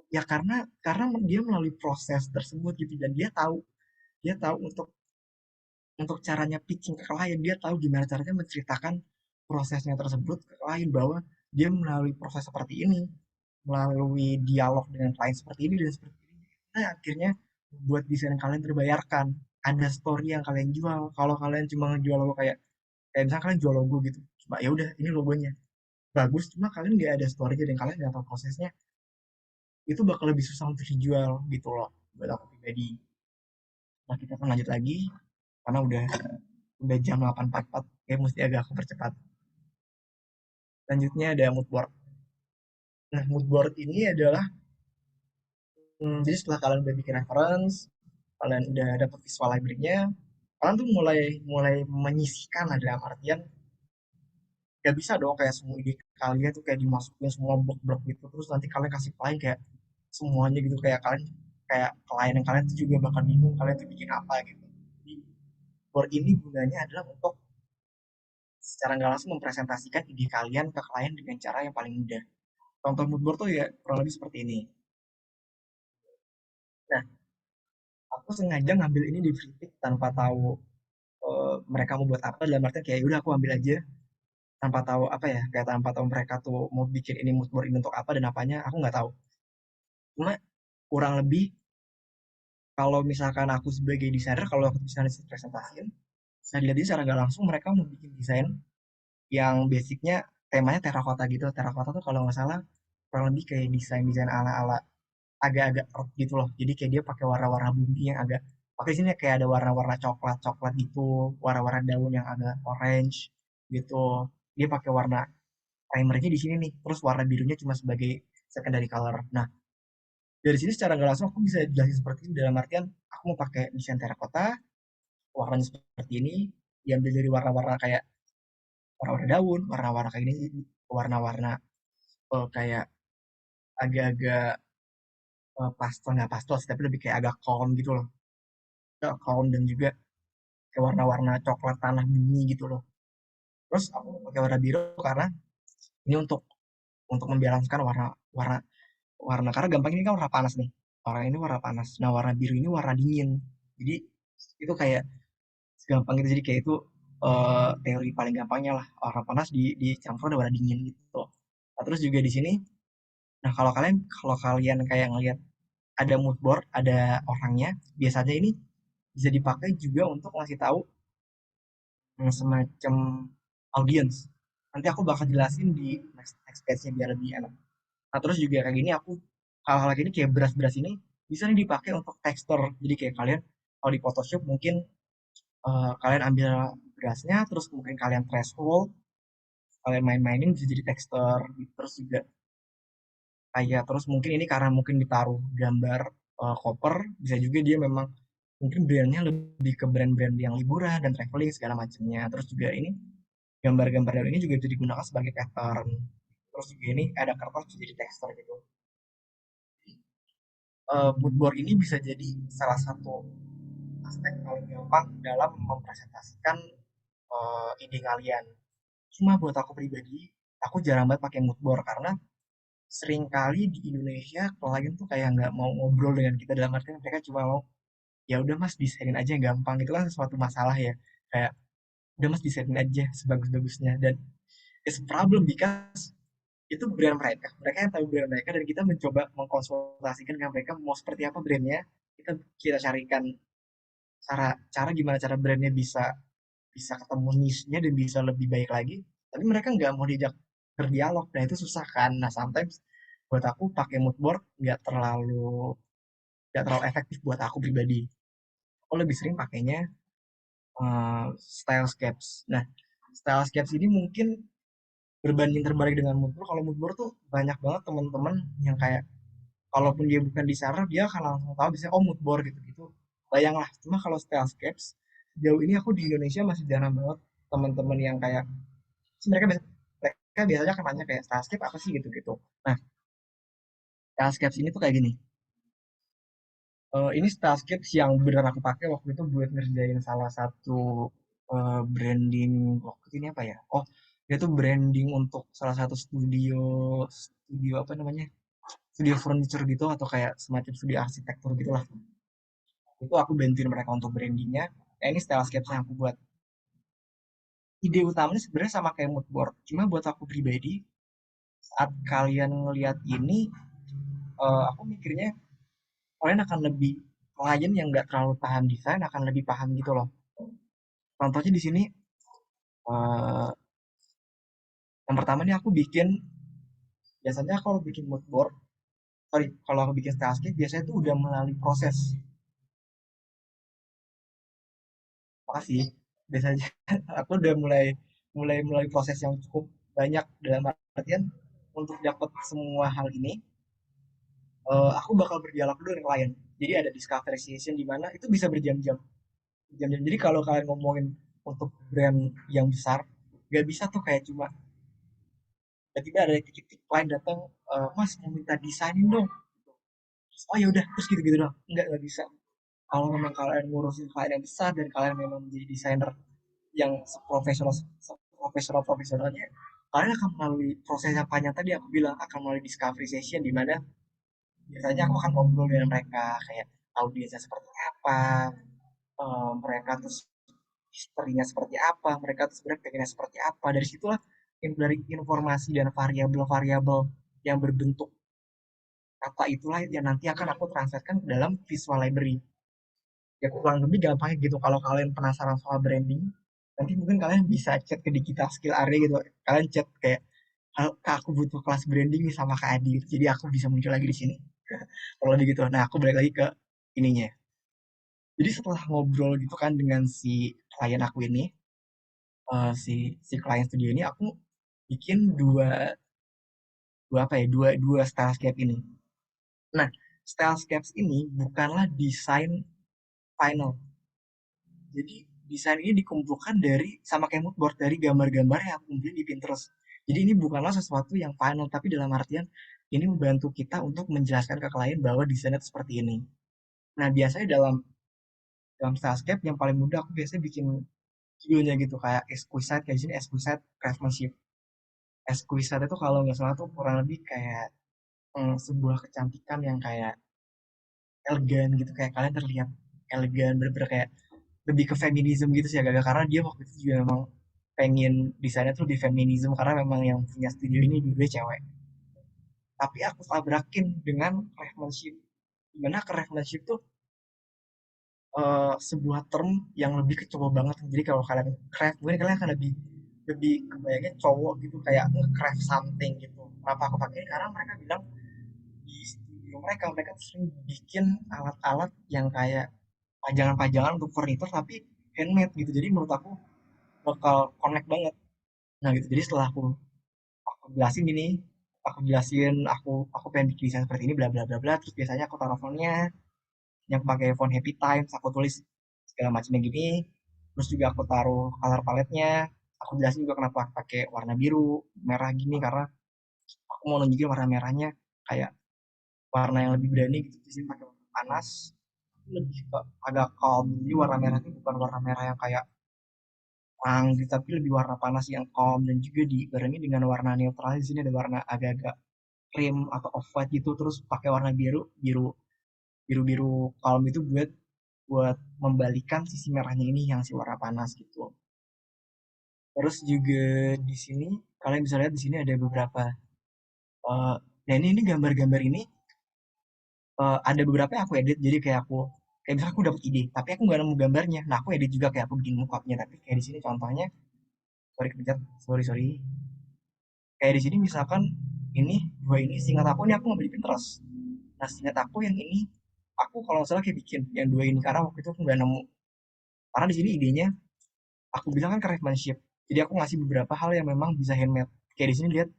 Ya karena dia melalui proses tersebut gitu dan dia tahu untuk caranya pitching ke klien, dia tahu gimana caranya menceritakan prosesnya tersebut ke klien bahwa dia melalui proses seperti ini, melalui dialog dengan klien seperti ini dan seperti ini. Nah, akhirnya buat desain kalian terbayarkan. Ada story yang kalian jual. Kalau kalian cuma ngejual logo kayak misalnya kalian jual logo gitu, cuma ya udah ini logonya bagus, cuma kalian nggak ada story dan kalian nggak tahu prosesnya, itu bakal lebih susah untuk dijual gitu loh buat aku pribadi. Nah kita akan lanjut lagi karena udah jam 8.44, kayak mesti agak aku percepat. Selanjutnya ada mood board. Nah mood board ini adalah jadi setelah kalian udah bikin reference, kalian udah dapet visual library-nya, kalian tuh mulai mulai menyisihkan lah dalam artian gak bisa dong kayak semua ide kalian tuh kayak dimasukin semua blok-blok gitu terus nanti kalian kasih klien kayak semuanya gitu, kayak kalian kayak klien yang kalian tuh juga bakal bingung kalian tuh bikin apa gitu. Jadi board ini gunanya adalah untuk secara nggak langsung mempresentasikan ide kalian ke klien dengan cara yang paling mudah. Contoh mood board tuh ya kurang lebih seperti ini. Nah, aku sengaja ngambil ini di Freepik tanpa tahu mereka mau buat apa, dalam artian kayak udah aku ambil aja tanpa tahu apa ya, kayak tanpa tahu mereka tuh mau bikin ini mood board ini untuk apa dan apanya aku nggak tahu. Cuma kurang lebih kalau misalkan aku sebagai desainer, kalau aku bisa presentasiin, saya lihat secara nggak langsung mereka mau bikin desain yang basicnya temanya terakota gitu. Terakota tuh kalau nggak salah kurang lebih kayak desain-desain ala-ala agak-agak earth gitu loh. Jadi kayak dia pakai warna-warna bumi yang agak pakai sini kayak ada warna-warna coklat-coklat gitu, warna-warna daun yang agak orange gitu. Dia pakai warna primernya di sini nih. Terus warna birunya cuma sebagai secondary color. Nah, dari sini secara nggak langsung aku bisa jelasin seperti ini dalam artian aku mau pakai desain terakota, warnanya seperti ini, diambil dari warna-warna kayak warna-warna daun, warna-warna kayak gini, warna-warna kayak agak-agak pastel nggak pastel sih, tapi lebih kayak agak calm gitu loh, agak calm dan juga kayak warna-warna coklat tanah bumi gitu loh. Terus aku pakai warna biru karena ini untuk membalanskan warna warna warna karena gampang ini kan warna panas nih. Warna ini warna panas. Nah warna biru ini warna dingin. Jadi itu kayak gampang gitu jadi kayak itu teori paling gampangnya lah warna panas dicampur ada warna dingin gitu. Nah, terus juga di sini, nah kalau kalian kayak ngelihat ada mood board, ada orangnya, biasanya ini bisa dipakai juga untuk ngasih tahu semacam audience. Nanti aku bakal jelasin di next page-nya biar lebih enak. Nah, terus juga kayak gini aku hal-hal kayak ini kayak beras-beras ini bisa nih dipakai untuk tekstur. Jadi kayak kalian kalau di Photoshop mungkin kalian ambil berasnya terus mungkin kalian threshold, kalian main-mainin bisa jadi tekstur. Terus juga kayak terus mungkin ini karena mungkin ditaruh gambar koper bisa juga dia memang mungkin brandnya lebih ke brand-brand yang liburan dan traveling segala macamnya. Terus juga ini gambar-gambar dari ini juga bisa digunakan sebagai pattern. Terus juga ini ada kertas bisa jadi tekstur gitu. Mood board ini bisa jadi salah satu aspek paling gampang dalam mempresentasikan ide kalian. Cuma buat aku pribadi, aku jarang banget pakai mood board karena seringkali di Indonesia klien tuh kayak nggak mau ngobrol dengan kita dalam artian mereka cuma mau ya udah mas desainin aja yang gampang itu kan sesuatu masalah ya kayak udah mas desainin aja sebagus-bagusnya dan it's a problem because itu brand mereka yang tahu brand mereka dan kita mencoba mengkonsultasikan dengan mereka mau seperti apa brandnya kita kita carikan cara cara gimana cara brandnya bisa bisa ketemu niche-nya dan bisa lebih baik lagi tapi mereka nggak mau diajak berdialog nah itu susah kan nah sometimes buat aku pakai mood board nggak terlalu efektif buat aku pribadi aku lebih sering pakainya stylescapes nah stylescapes ini mungkin berbanding terbalik dengan mood board kalau mood board tuh banyak banget teman-teman yang kayak kalaupun dia bukan desainer dia akan langsung tahu bisa oh mood board gitu gitu bayanglah cuma kalau stylescapes jauh ini aku di Indonesia masih jarang banget teman-teman yang kayak mereka biasanya akan nanya kayak stylescape apa sih gitu gitu nah stylescapes ini tuh kayak gini. Ini stylescapes yang bener aku pakai waktu itu buat ngerjain salah satu branding waktu itu ini apa ya oh dia tuh branding untuk salah satu studio studio apa namanya studio furniture gitu atau kayak semacam studio arsitektur gitulah itu aku bantuin mereka untuk brandingnya ini stylescapes yang aku buat ide utamanya sebenarnya sama kayak mood board cuma buat aku pribadi saat kalian ngelihat ini aku mikirnya kalian akan lebih klien yang nggak terlalu paham desain akan lebih paham gitu loh contohnya di sini eh, yang pertama nih aku bikin biasanya kalau bikin mood board sorry kalau aku bikin stylescape biasanya itu udah melalui proses makasih biasanya aku udah mulai mulai melalui proses yang cukup banyak dalam artian untuk dapat semua hal ini aku bakal berdialog dulu dengan klien jadi ada discovery session di mana itu bisa berjam-jam jam-jam jadi kalau kalian ngomongin untuk brand yang besar gak bisa tuh kayak cuma tiba-tiba ada titik-titik klien datang mas mau minta desainin dong oh ya udah terus gitu-gitu dong nggak bisa kalau memang kalian ngurusin klien yang besar dan kalian memang menjadi desainer yang profesionalnya kalian akan melalui proses yang panjang tadi aku bilang akan melalui discovery session di mana biasanya aku akan ngobrol dengan mereka kayak audiensnya seperti apa mereka tuh historinya seperti apa mereka tuh sebenarnya pengennya seperti apa dari situlah dari informasi dan variabel-variabel yang berbentuk kata itulah yang nanti akan aku transferkan ke dalam visual library ya kurang lebih gampangnya gitu kalau kalian penasaran soal branding nanti mungkin kalian bisa chat ke digital skill area gitu kalian chat kayak Kak, aku butuh kelas branding nih sama Kak Adi, jadi aku bisa muncul lagi di sini. Kalau lebih gitu. Nah, aku balik lagi ke ininya. Jadi setelah ngobrol gitu kan dengan si klien aku ini, si si klien studio ini, aku bikin dua dua apa ya dua dua stylescape ini. Nah, stylescapes ini bukanlah desain final. Jadi desain ini dikumpulkan dari sama kayak mood board dari gambar-gambar yang aku kumpulin di Pinterest. Jadi ini bukanlah sesuatu yang final, tapi dalam artian ini membantu kita untuk menjelaskan ke klien bahwa desainnya itu seperti ini. Nah, biasanya dalam dalam stylescape yang paling mudah aku biasanya bikin judulnya gitu kayak exquisite, kayak di sini exquisite craftsmanship. Exquisite itu kalau nggak salah tuh kurang lebih kayak sebuah kecantikan yang kayak elegan gitu, kayak kalian terlihat elegan, bener-bener kayak lebih ke feminisme gitu sih agak-agak, karena dia waktu itu juga memang pengen desainnya tuh lebih feminisme karena memang yang punya studio ini dua cewek. Tapi aku tabrakin dengan craftsmanship. Dimana craftsmanship tuh sebuah term yang lebih ke cowok banget. Jadi kalau kalian craft, mungkin kalian akan lebih lebih kebayangnya cowok gitu kayak nge-craft something gitu. Kenapa aku pakai? Karena mereka bilang di studio mereka tuh sering bikin alat-alat yang kayak pajangan-pajangan untuk furniture tapi handmade gitu. Jadi menurut aku bakal connect banget. Nah gitu. Jadi setelah aku jelasin gini, aku jelasin aku pengen bikin desain seperti ini bla bla bla bla. Terus biasanya aku taruh fontnya yang pakai font Happy Times, aku tulis segala macamnya gini. Terus juga aku taruh color paletnya. Aku jelasin juga kenapa pakai warna biru, merah gini karena aku mau nunjukin warna merahnya kayak warna yang lebih berani gitu. Di sini pakai warna panas, lebih ke agak calm. Jadi warna merah itu bukan warna merah yang kayak terang gitu, tapi lebih warna panas yang calm dan juga dibarengi dengan warna netral. Di sini ada warna agak-agak cream atau off white gitu, terus pakai warna biru, biru calm itu buat buat membalikan sisi merahnya ini yang si warna panas gitu. Terus juga di sini kalian bisa lihat di sini ada beberapa dan ini gambar-gambar ini ada beberapa yang aku edit jadi kayak misalnya aku dapat ide tapi aku nggak nemu gambarnya. Nah, aku edit juga kayak aku bikin mockupnya tapi kayak di sini contohnya, sorry kepencet, sorry. Kayak di sini misalkan ini dua ini seingat aku ini aku nggak beli Pinterest. Nah, seingat aku yang ini aku kalau nggak salah kayak bikin yang dua ini karena waktu itu aku nggak nemu. Karena di sini idenya aku bilang kan craftsmanship. Jadi aku ngasih beberapa hal yang memang bisa handmade. Kayak di sini lihat,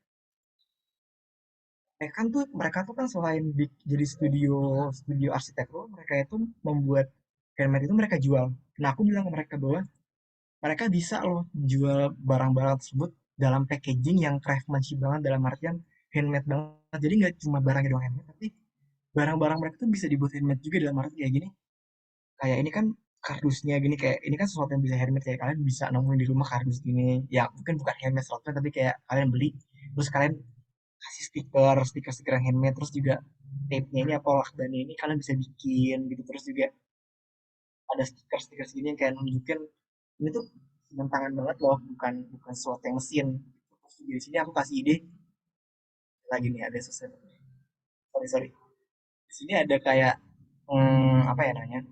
mereka tuh kan selain jadi studio studio arsitektur, mereka itu membuat handmade itu mereka jual. Nah, aku bilang ke mereka bahwa mereka bisa loh jual barang-barang tersebut dalam packaging yang craftsmanship banget dalam artian handmade banget. Jadi nggak cuma barangnya doang handmade, tapi barang-barang mereka tuh bisa dibuat handmade juga dalam arti kayak gini. Kayak ini kan kardusnya gini kayak ini kan sesuatu yang bisa handmade kayak kalian bisa nemuin di rumah kardus gini. Ya mungkin bukan handmade 100% tapi kayak kalian beli terus kalian kasih stiker yang handmade terus juga tape-nya ini apa lakbannya ini kalian bisa bikin gitu. Terus juga ada stiker-stiker segini yang kayak nunjukin ini tuh tangan banget loh, bukan bukan sesuatu yang mesin. Terus juga di sini aku kasih ide lagi nih ada sesuatu. Sorry. Di sini ada kayak apa ya namanya?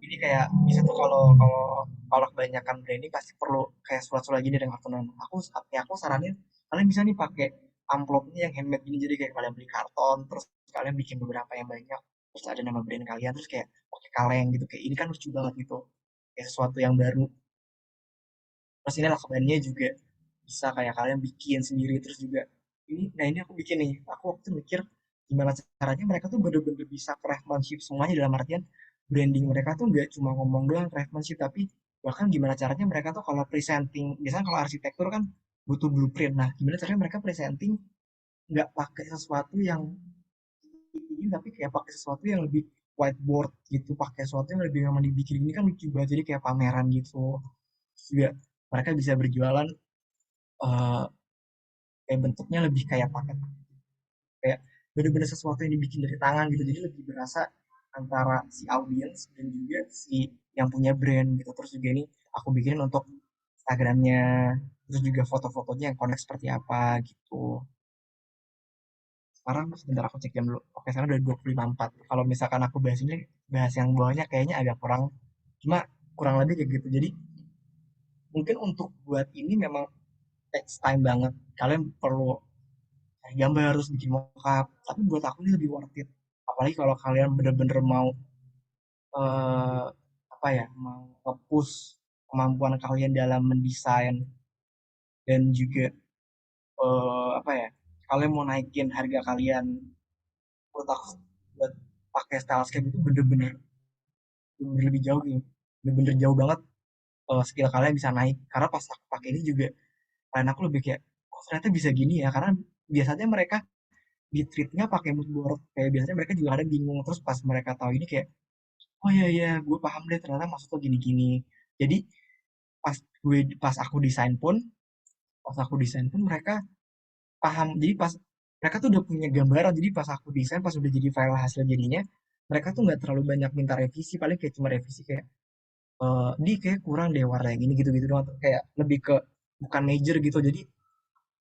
Ini kayak bisa tuh kalau kalau kalau kebanyakan branding pasti perlu kayak surat-surat gini dengan kartu nama. Aku saranin kalian bisa nih pakai amplopnya yang handmade gini jadi kayak kalian beli karton terus kalian bikin beberapa yang banyak terus ada nama brand kalian terus kayak pakai kaleng gitu kayak ini kan lucu banget gitu kayak sesuatu yang baru. Terus ini lakbannya juga bisa kayak kalian bikin sendiri terus juga ini aku bikin nih aku waktu mikir gimana caranya mereka tuh bener-bener bisa craftsmanship semuanya dalam artian branding mereka tuh nggak cuma ngomong doang craftsmanship tapi bahkan gimana caranya mereka tuh kalau presenting biasanya kalau arsitektur kan butuh blueprint. Nah, gimana caranya mereka presenting nggak pakai sesuatu yang ini tapi kayak pakai sesuatu yang lebih whiteboard gitu, pakai sesuatu yang lebih memang dibikin ini kan lucu banget jadi kayak pameran gitu. Terus juga mereka bisa berjualan eh, kayak bentuknya lebih kayak paket, kayak bener-bener sesuatu yang dibikin dari tangan gitu jadi lebih berasa antara si audiens dan juga si yang punya brand gitu. Terus juga ini aku bikinin untuk Instagramnya terus juga foto-fotonya yang connect seperti apa gitu. Sekarang sebentar aku cek jam dulu, oke sekarang udah 25.04. Kalau misalkan aku bahas ini bahas yang bawahnya kayaknya agak kurang, cuma kurang lebih kayak gitu. Jadi mungkin untuk buat ini memang takes time banget, kalian perlu gambar, harus bikin mockup. Tapi buat aku ini lebih worth it. Apalagi kalau kalian bener-bener mau eh, apa ya, mau nge-push kemampuan kalian dalam mendesain dan juga apa ya, kalian mau naikin harga kalian, menurut aku buat pakai stylescape itu bener-bener lebih jauh gitu. Bener-bener jauh banget skill kalian bisa naik. Karena pas aku pakai ini juga, klien aku lebih kayak, oh ternyata bisa gini ya. Karena biasanya mereka di treatnya pakai mood board. Kayak biasanya mereka juga ada bingung. Terus pas mereka tahu ini kayak, oh iya iya, gue paham deh ternyata maksud lo gini-gini. Jadi pas aku desain pun, mereka paham. Jadi pas mereka tuh udah punya gambaran. Jadi pas aku desain, pas udah jadi file hasil jadinya, mereka tuh nggak terlalu banyak minta revisi. Paling kayak cuma revisi kayak, di kayak kurang deh warna yang ini gitu-gitu doang. Kayak lebih ke bukan major gitu. Jadi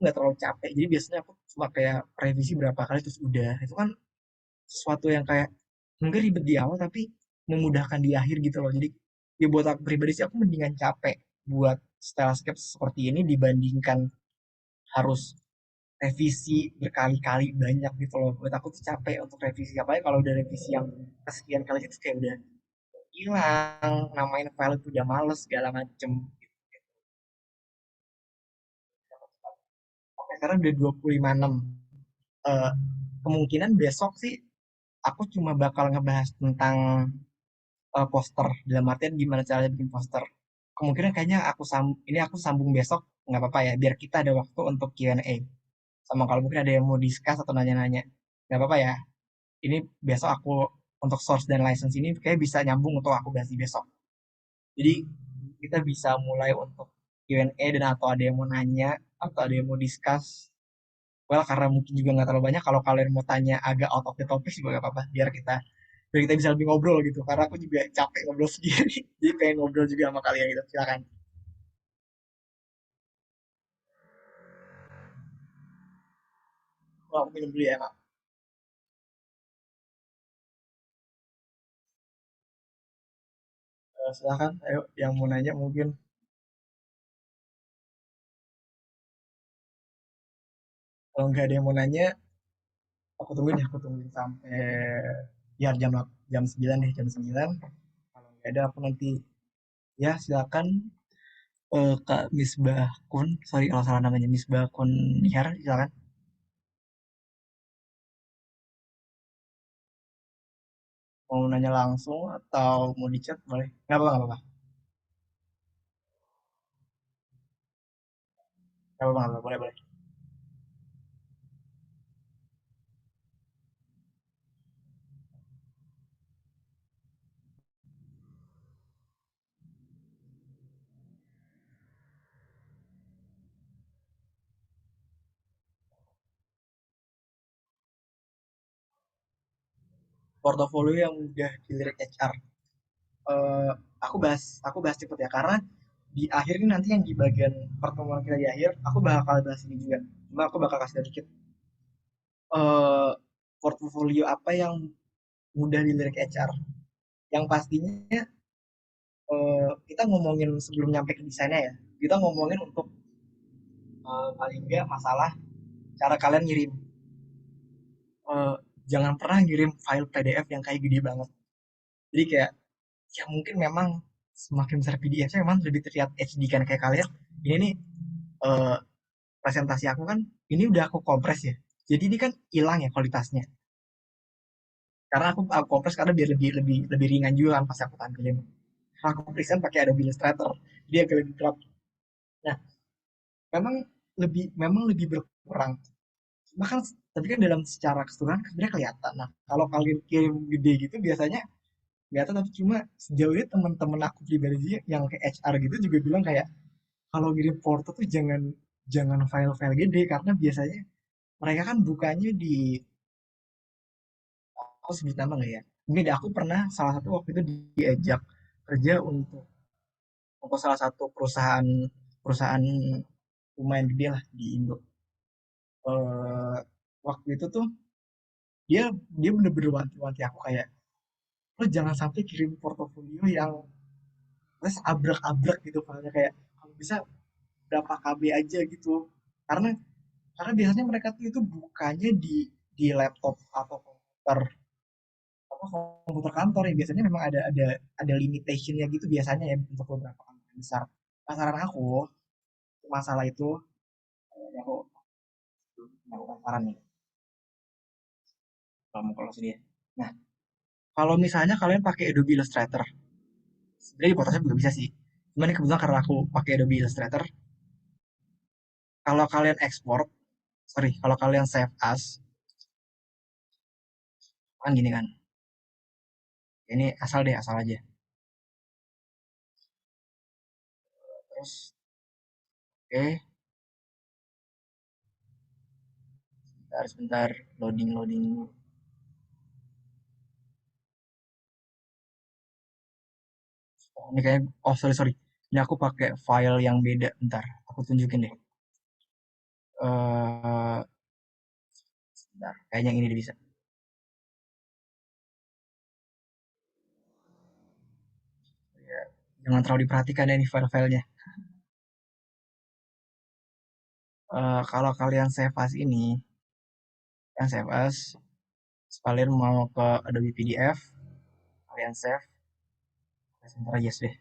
nggak terlalu capek. Jadi biasanya aku cuma kayak revisi berapa kali terus udah. Itu kan sesuatu yang kayak mungkin ribet di awal tapi memudahkan di akhir gitu loh. Jadi ya buat aku pribadi sih aku mendingan capek buat stylescape seperti ini dibandingkan harus revisi berkali-kali banyak gitu loh. Buat aku tuh capek untuk revisi. Apalagi kalau udah revisi yang kesekian kali itu kayak udah hilang, namain file itu udah males segala macem. Oke, sekarang udah 25:06. Eh, Kemungkinan besok sih aku cuma bakal ngebahas tentang poster, dalam artian gimana caranya bikin poster. Kemungkinan kayaknya ini aku sambung besok, nggak apa-apa ya, biar kita ada waktu untuk Q&A. Sama kalau mungkin ada yang mau discuss atau nanya-nanya, nggak apa-apa ya. Ini besok aku untuk source dan license ini kayak bisa nyambung untuk aku bahas di besok. Jadi kita bisa mulai untuk Q&A dan atau ada yang mau nanya atau ada yang mau discuss. Well, karena mungkin juga nggak terlalu banyak. Kalau kalian mau tanya agak out of the topic juga nggak apa-apa. Biar kita bisa lebih ngobrol gitu. Karena aku juga capek ngobrol sendiri. Jadi pengen ngobrol juga sama kalian gitu. Silakan. Oh, aku minum dulu ya, Kak. Silakan. Ayo, yang mau nanya mungkin. Kalau nggak ada yang mau nanya, aku tungguin sampai ya jam 9 deh, jam 9. Kalau nggak ada, aku nanti ya silakan Kak Misbah Kun. Sorry kalau salah namanya, Misbah Kun Nihar, silakan. Mau nanya langsung atau mau di chat boleh. Nggak apa-apa, nggak apa-apa. Nggak apa-apa, nggak apa-apa. Boleh, boleh. Portofolio yang udah dilirik HR. Eh, aku bahas cepet ya karena di akhir ini nanti yang di bagian pertemuan kita di akhir aku bakal bahas ini juga. Cuma aku bakal kasih sedikit eh portofolio apa yang mudah dilirik HR. Yang pastinya kita ngomongin sebelum nyampe ke desainnya ya. Kita ngomongin untuk paling nggak masalah cara kalian ngirim. Eh, Jangan pernah ngirim file PDF yang kayak gede banget. Jadi kayak ya mungkin memang semakin besar PDF-nya memang lebih terlihat HD kan kayak kalian. Ini nih eh, presentasi aku kan ini udah aku kompres ya. Jadi ini kan hilang ya kualitasnya. Karena aku kompres karena biar lebih lebih lebih ringan juga kan pas aku tampilin. Karena aku present pakai Adobe Illustrator. Dia agak lebih berat. Nah, memang lebih berkurang. Bahkan tapi kan dalam secara keseluruhan kan sebenarnya kelihatan. Nah, kalau kalian kirim gede gitu biasanya kelihatan tapi cuma sejauh ini teman-teman aku pribadi sih yang ke HR gitu juga bilang kayak kalau ngirim foto tuh jangan jangan file-file gede karena biasanya mereka kan bukanya di aku sebut nama nggak ya? Ini deh, aku pernah salah satu waktu itu diajak kerja untuk salah satu perusahaan perusahaan lumayan gede lah di Indo. Eh, Waktu itu tuh dia dia bener-bener wanti-wanti aku kayak lo jangan sampai kirim portofolio yang terus abrak-abrak gitu filenya kayak kalau bisa berapa KB aja gitu karena Karena biasanya mereka tuh itu bukannya di laptop atau komputer apa komputer kantor ya biasanya memang ada limitationnya gitu biasanya ya untuk beberapa kantor besar. Nah, saran aku masalah itu aku melakukan saran nih kalau sini ya. Nah, kalau misalnya kalian pakai Adobe Illustrator, sebenarnya di Photoshop juga bisa sih. Cuman ini kebetulan karena aku pakai Adobe Illustrator, kalau kalian ekspor, sorry, kalau kalian save as, kan gini kan, ini asal deh, asal aja. Terus, oke, sebentar, loading. Oh, ini kayak, oh sorry. Ini aku pakai file yang beda, bentar, aku tunjukin deh. Eh, Bentar, kayaknya yang ini dia bisa. Ya, jangan terlalu diperhatikan ya nih file-filenya. Kalau kalian save as ini, yang save as, kalian mau ke Adobe PDF, kalian save, sebentar yes deh.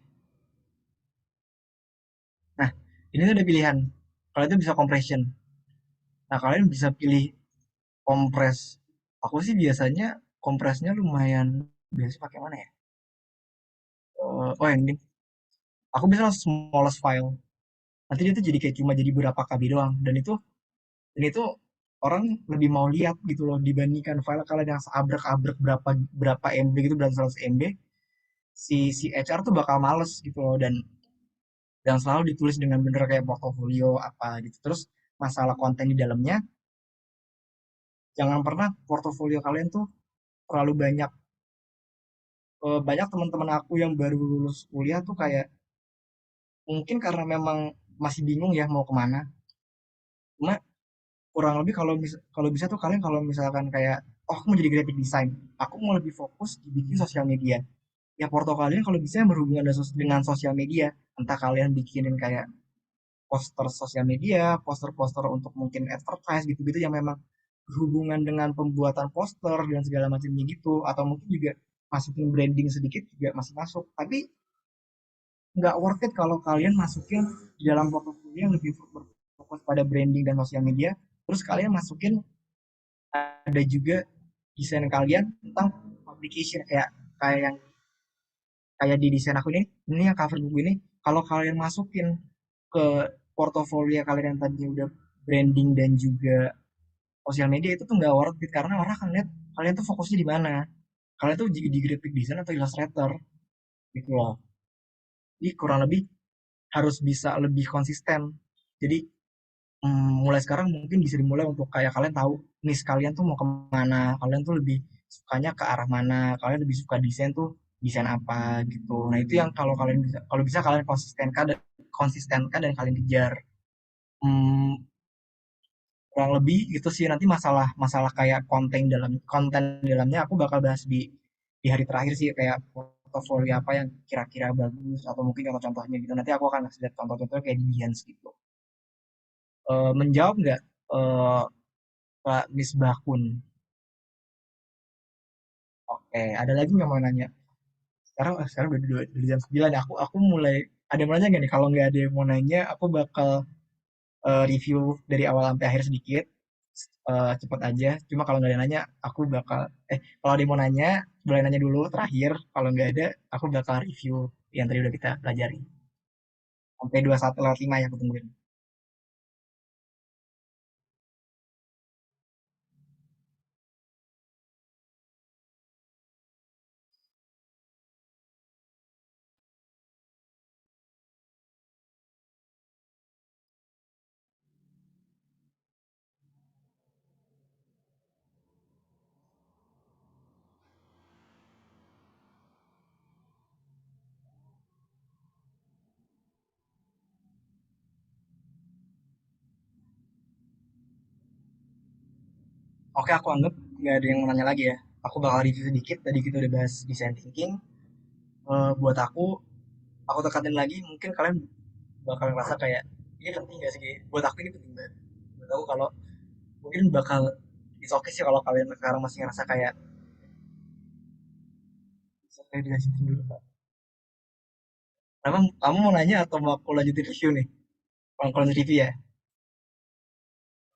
Nah, ini tuh ada pilihan. Kalian itu bisa compression. Nah, kalian bisa pilih kompres. Aku sih biasanya kompresnya lumayan. Biasa pakai mana ya? Oh, yang ini. Aku bisa langsung smallest file. Nanti dia tuh jadi kayak cuma jadi berapa KB doang. Dan itu orang lebih mau lihat gitu loh dibandingkan file kalian yang seabrek-abrek berapa berapa MB gitu dan 100 MB si HR tuh bakal males gitu loh dan selalu ditulis dengan bener kayak portofolio apa gitu. Terus masalah konten di dalamnya jangan pernah portofolio kalian tuh terlalu banyak. Banyak teman-teman aku yang baru lulus kuliah tuh kayak mungkin karena memang masih bingung ya mau kemana. Cuma kurang lebih kalau bisa tuh kalian kalau misalkan kayak oh aku mau jadi graphic design, aku mau lebih fokus dibikin sosial media. Ya porto kalian kalau bisa yang berhubungan dengan sosial media, entah kalian bikinin kayak poster sosial media, poster-poster untuk mungkin advertise gitu-gitu yang memang berhubungan dengan pembuatan poster dan segala macamnya gitu, atau mungkin juga masukin branding sedikit juga masih masuk. Tapi nggak worth it kalau kalian masukin di dalam portofolio yang lebih berfokus pada branding dan sosial media, terus kalian masukin ada juga desain kalian tentang publication kayak yang kayak di desain aku ini yang cover buku ini kalau kalian masukin ke portofolio kalian yang tadi udah branding dan juga sosial media itu tuh nggak worth it karena orang akan lihat kalian tuh fokusnya di mana kalian tuh di graphic design atau illustrator gitu loh jadi kurang lebih harus bisa lebih konsisten jadi mulai sekarang mungkin bisa dimulai untuk kayak kalian tahu niche kalian tuh mau kemana kalian tuh lebih sukanya ke arah mana kalian lebih suka desain tuh desain apa gitu nah itu yang kalau bisa kalian konsistenkan dan kalian kejar. Hmm, kurang lebih itu sih nanti masalah masalah kayak konten dalamnya aku bakal bahas di hari terakhir sih kayak portofolio apa yang kira-kira bagus atau mungkin contoh-contohnya gitu nanti aku akan kasih lihat contoh-contohnya kayak di Behance gitu. Menjawab nggak eh, Pak Misbahkun? Oke, ada lagi nggak mau nanya? Sekarang udah jam 9 ya. Aku mulai ada yang mau nanya nggak nih? Kalau nggak ada yang mau nanya, aku bakal review dari awal sampai akhir sedikit. Cepet aja. Cuma kalau nggak ada yang nanya, aku bakal kalau ada yang mau nanya, boleh nanya dulu terakhir. Kalau nggak ada, aku bakal review yang tadi udah kita pelajari. Sampai 21:05 ya aku tungguin. Oke, aku anggap nggak ada yang mau nanya lagi ya. Aku bakal review sedikit. Tadi kita udah bahas design thinking. Buat aku tekanin lagi. Mungkin kalian bakal ngerasa kayak ini penting gak sih? Buat aku ini penting banget. Tahu kalau mungkin bakal it's okay sih kalau kalian sekarang masih ngerasa kayak saya dilanjutin dulu Pak. Emang kamu mau nanya atau mau aku lanjutin review nih? Kalau lanjut review ya,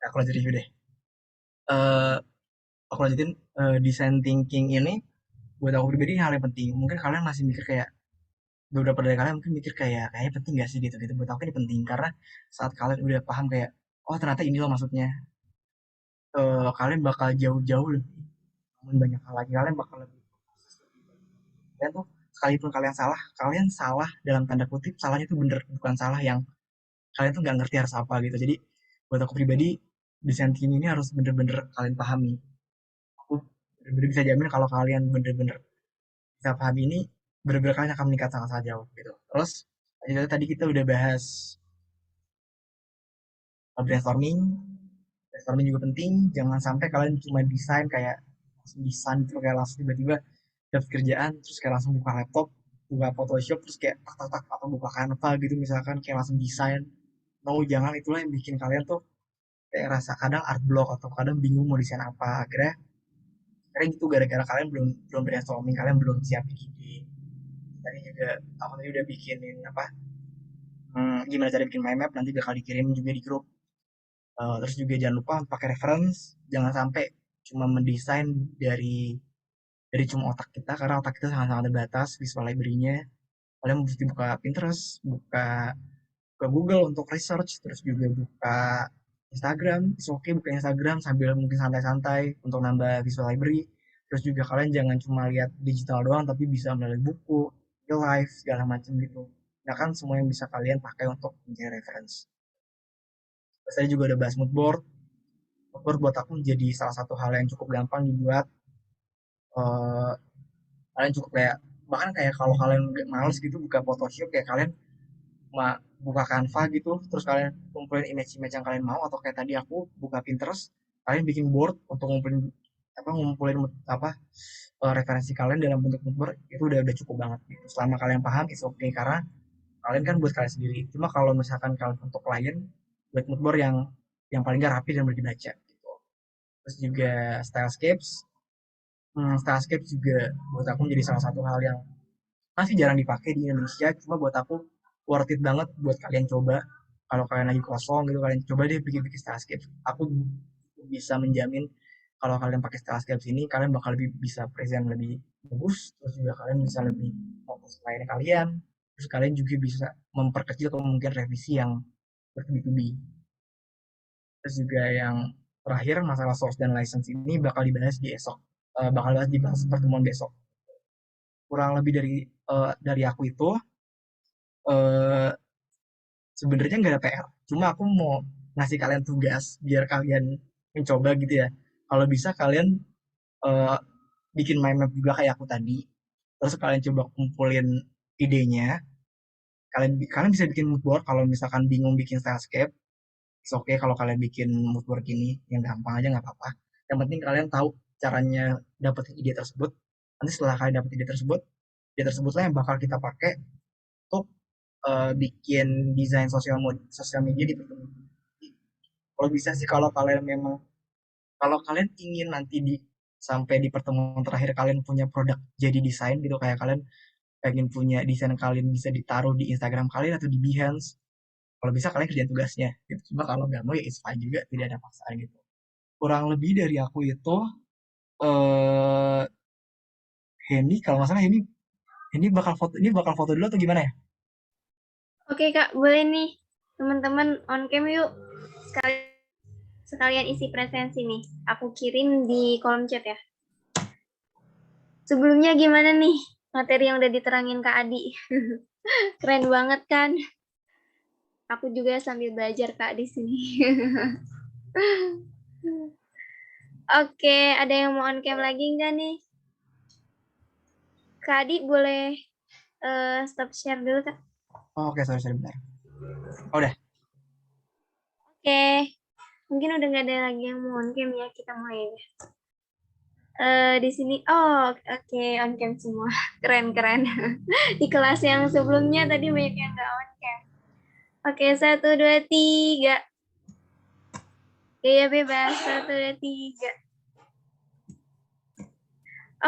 aku lanjut review deh. Eh, aku lanjutin design thinking ini buat aku pribadi hal yang penting. Mungkin kalian masih mikir kayak beberapa dari kalian mungkin mikir kayak kayaknya penting gak sih gitu gitu. Buat aku ini penting karena saat kalian udah paham kayak oh ternyata ini loh maksudnya, kalian bakal jauh-jauh lebih ngomongin banyak hal lagi. Kalian bakal lebih dan tuh sekalipun kalian salah dalam tanda kutip salahnya itu bener bukan salah yang kalian tuh nggak ngerti harus apa gitu. Jadi buat aku pribadi desain thinking ini harus bener-bener kalian pahami. Aku bener-bener bisa jamin kalau kalian bener-bener bisa pahami ini, bener-bener kalian akan meningkat sangat-sangat jauh gitu. Terus tadi kita udah bahas brainstorming. Brainstorming juga penting. Jangan sampai kalian cuma desain kayak langsung desain gitu kayak langsung tiba-tiba dapat kerjaan terus kayak langsung buka laptop, buka Photoshop terus kayak tak tak tak atau buka Canva gitu misalkan kayak langsung desain. No, jangan itulah yang bikin kalian tuh kayak rasa kadang art block atau kadang bingung mau desain apa. Akhirnya gitu gara-gara kalian belum belum brainstorming, kalian belum siapin ide. Tadi juga aku tadi udah bikinin apa gimana cara bikin mind map nanti bakal dikirim juga di grup. Terus juga jangan lupa pakai reference, jangan sampai cuma mendesain dari dari cuma otak kita karena otak kita sangat-sangat terbatas visual library-nya. Kalian mesti buka Pinterest, buka Google untuk research, terus juga buka Instagram. It's okay buka Instagram sambil mungkin santai-santai untuk nambah visual library. Terus juga kalian jangan cuma lihat digital doang, tapi bisa melalui buku, real life, segala macam gitu. Nah kan semua yang bisa kalian pakai untuk mencari reference. Terus saya juga udah bahas mood board. Mood board buat aku menjadi salah satu hal yang cukup gampang dibuat. Eh, Kalian cukup kayak bahkan kayak kalau kalian males gitu buka Photoshop kayak kalian buka Canva gitu terus kalian kumpulin image-image yang kalian mau atau kayak tadi aku buka Pinterest kalian bikin board untuk ngumpulin apa referensi kalian dalam bentuk mood board itu udah cukup banget gitu selama kalian paham itu oke okay, karena kalian kan buat kalian sendiri cuma kalau misalkan kalian untuk klien buat mood board yang paling gak rapi dan mudah dibaca gitu. Terus juga stylescapes juga buat aku menjadi salah satu hal yang masih jarang dipakai di Indonesia cuma buat aku worth it banget buat kalian coba kalau kalian lagi kosong gitu kalian coba deh bikin-bikin Starscape. Aku bisa menjamin kalau kalian pakai Starscape ini kalian bakal lebih bisa present lebih bagus terus juga kalian bisa lebih fokus ke klien kalian terus kalian juga bisa memperkecil kemungkinan revisi yang bertubi-tubi. Terus juga yang terakhir masalah source dan license ini bakal dibahas pertemuan besok kurang lebih dari aku itu eh, sebenarnya nggak ada PR. Cuma aku mau ngasih kalian tugas biar kalian mencoba gitu ya. Kalau bisa kalian eh, bikin mind map juga kayak aku tadi. Terus kalian coba kumpulin idenya. Kalian bisa bikin mood board kalau misalkan bingung bikin stylescape. It's okay kalau kalian bikin mood board ini yang gampang aja nggak apa-apa. Yang penting kalian tahu caranya dapetin ide tersebut. Nanti setelah kalian dapet ide tersebutlah yang bakal kita pakai untuk bikin desain sosial media di pertemuan. Kalau bisa sih kalau kalian ingin nanti sampai di pertemuan terakhir kalian punya produk jadi desain gitu kayak kalian pengen punya desain kalian bisa ditaruh di Instagram kalian atau di Behance. Kalau bisa kalian kerjain tugasnya gitu. Cuma kalau nggak mau ya it's fine juga tidak ada paksaan gitu. Kurang lebih dari aku itu eh Henny kalau nggak salah ini bakal foto dulu atau gimana ya? Oke Kak, boleh nih. Teman-teman on cam yuk. Sekalian isi presensi nih. Aku kirim di kolom chat ya. Sebelumnya gimana nih materi yang udah diterangin Kak Adi? Keren banget kan? Aku juga sambil belajar Kak di sini. Oke, ada yang mau on cam lagi nggak nih? Kak Adi boleh stop share dulu Kak. Oh, oke, sorry, sorry, bentar. Oh, udah. Oke, mungkin udah nggak ada lagi yang mau on cam ya, kita mulai deh. Di sini, oh oke, on cam semua, keren-keren. Di kelas yang sebelumnya tadi banyak yang nggak on cam. Oke, 1, 2, 3. Gaya bebas. 1, 2, 3.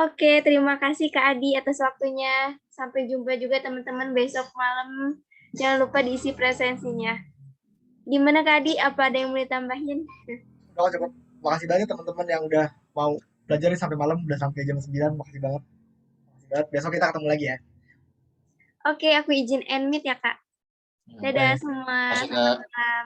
Oke, terima kasih Kak Adi atas waktunya. Sampai jumpa juga teman-teman besok malam. Jangan lupa diisi presensinya. Gimana Kak Adi? Apa ada yang mau ditambahin? Udah cukup. Makasih banyak teman-teman yang udah mau belajar nih sampai malam, udah sampai jam 9. Makasih banget. Makasih banget. Besok kita ketemu lagi ya. Oke, aku izin end meet ya Kak. Dadah Oke. semua. Masih Selamat Kak. malam.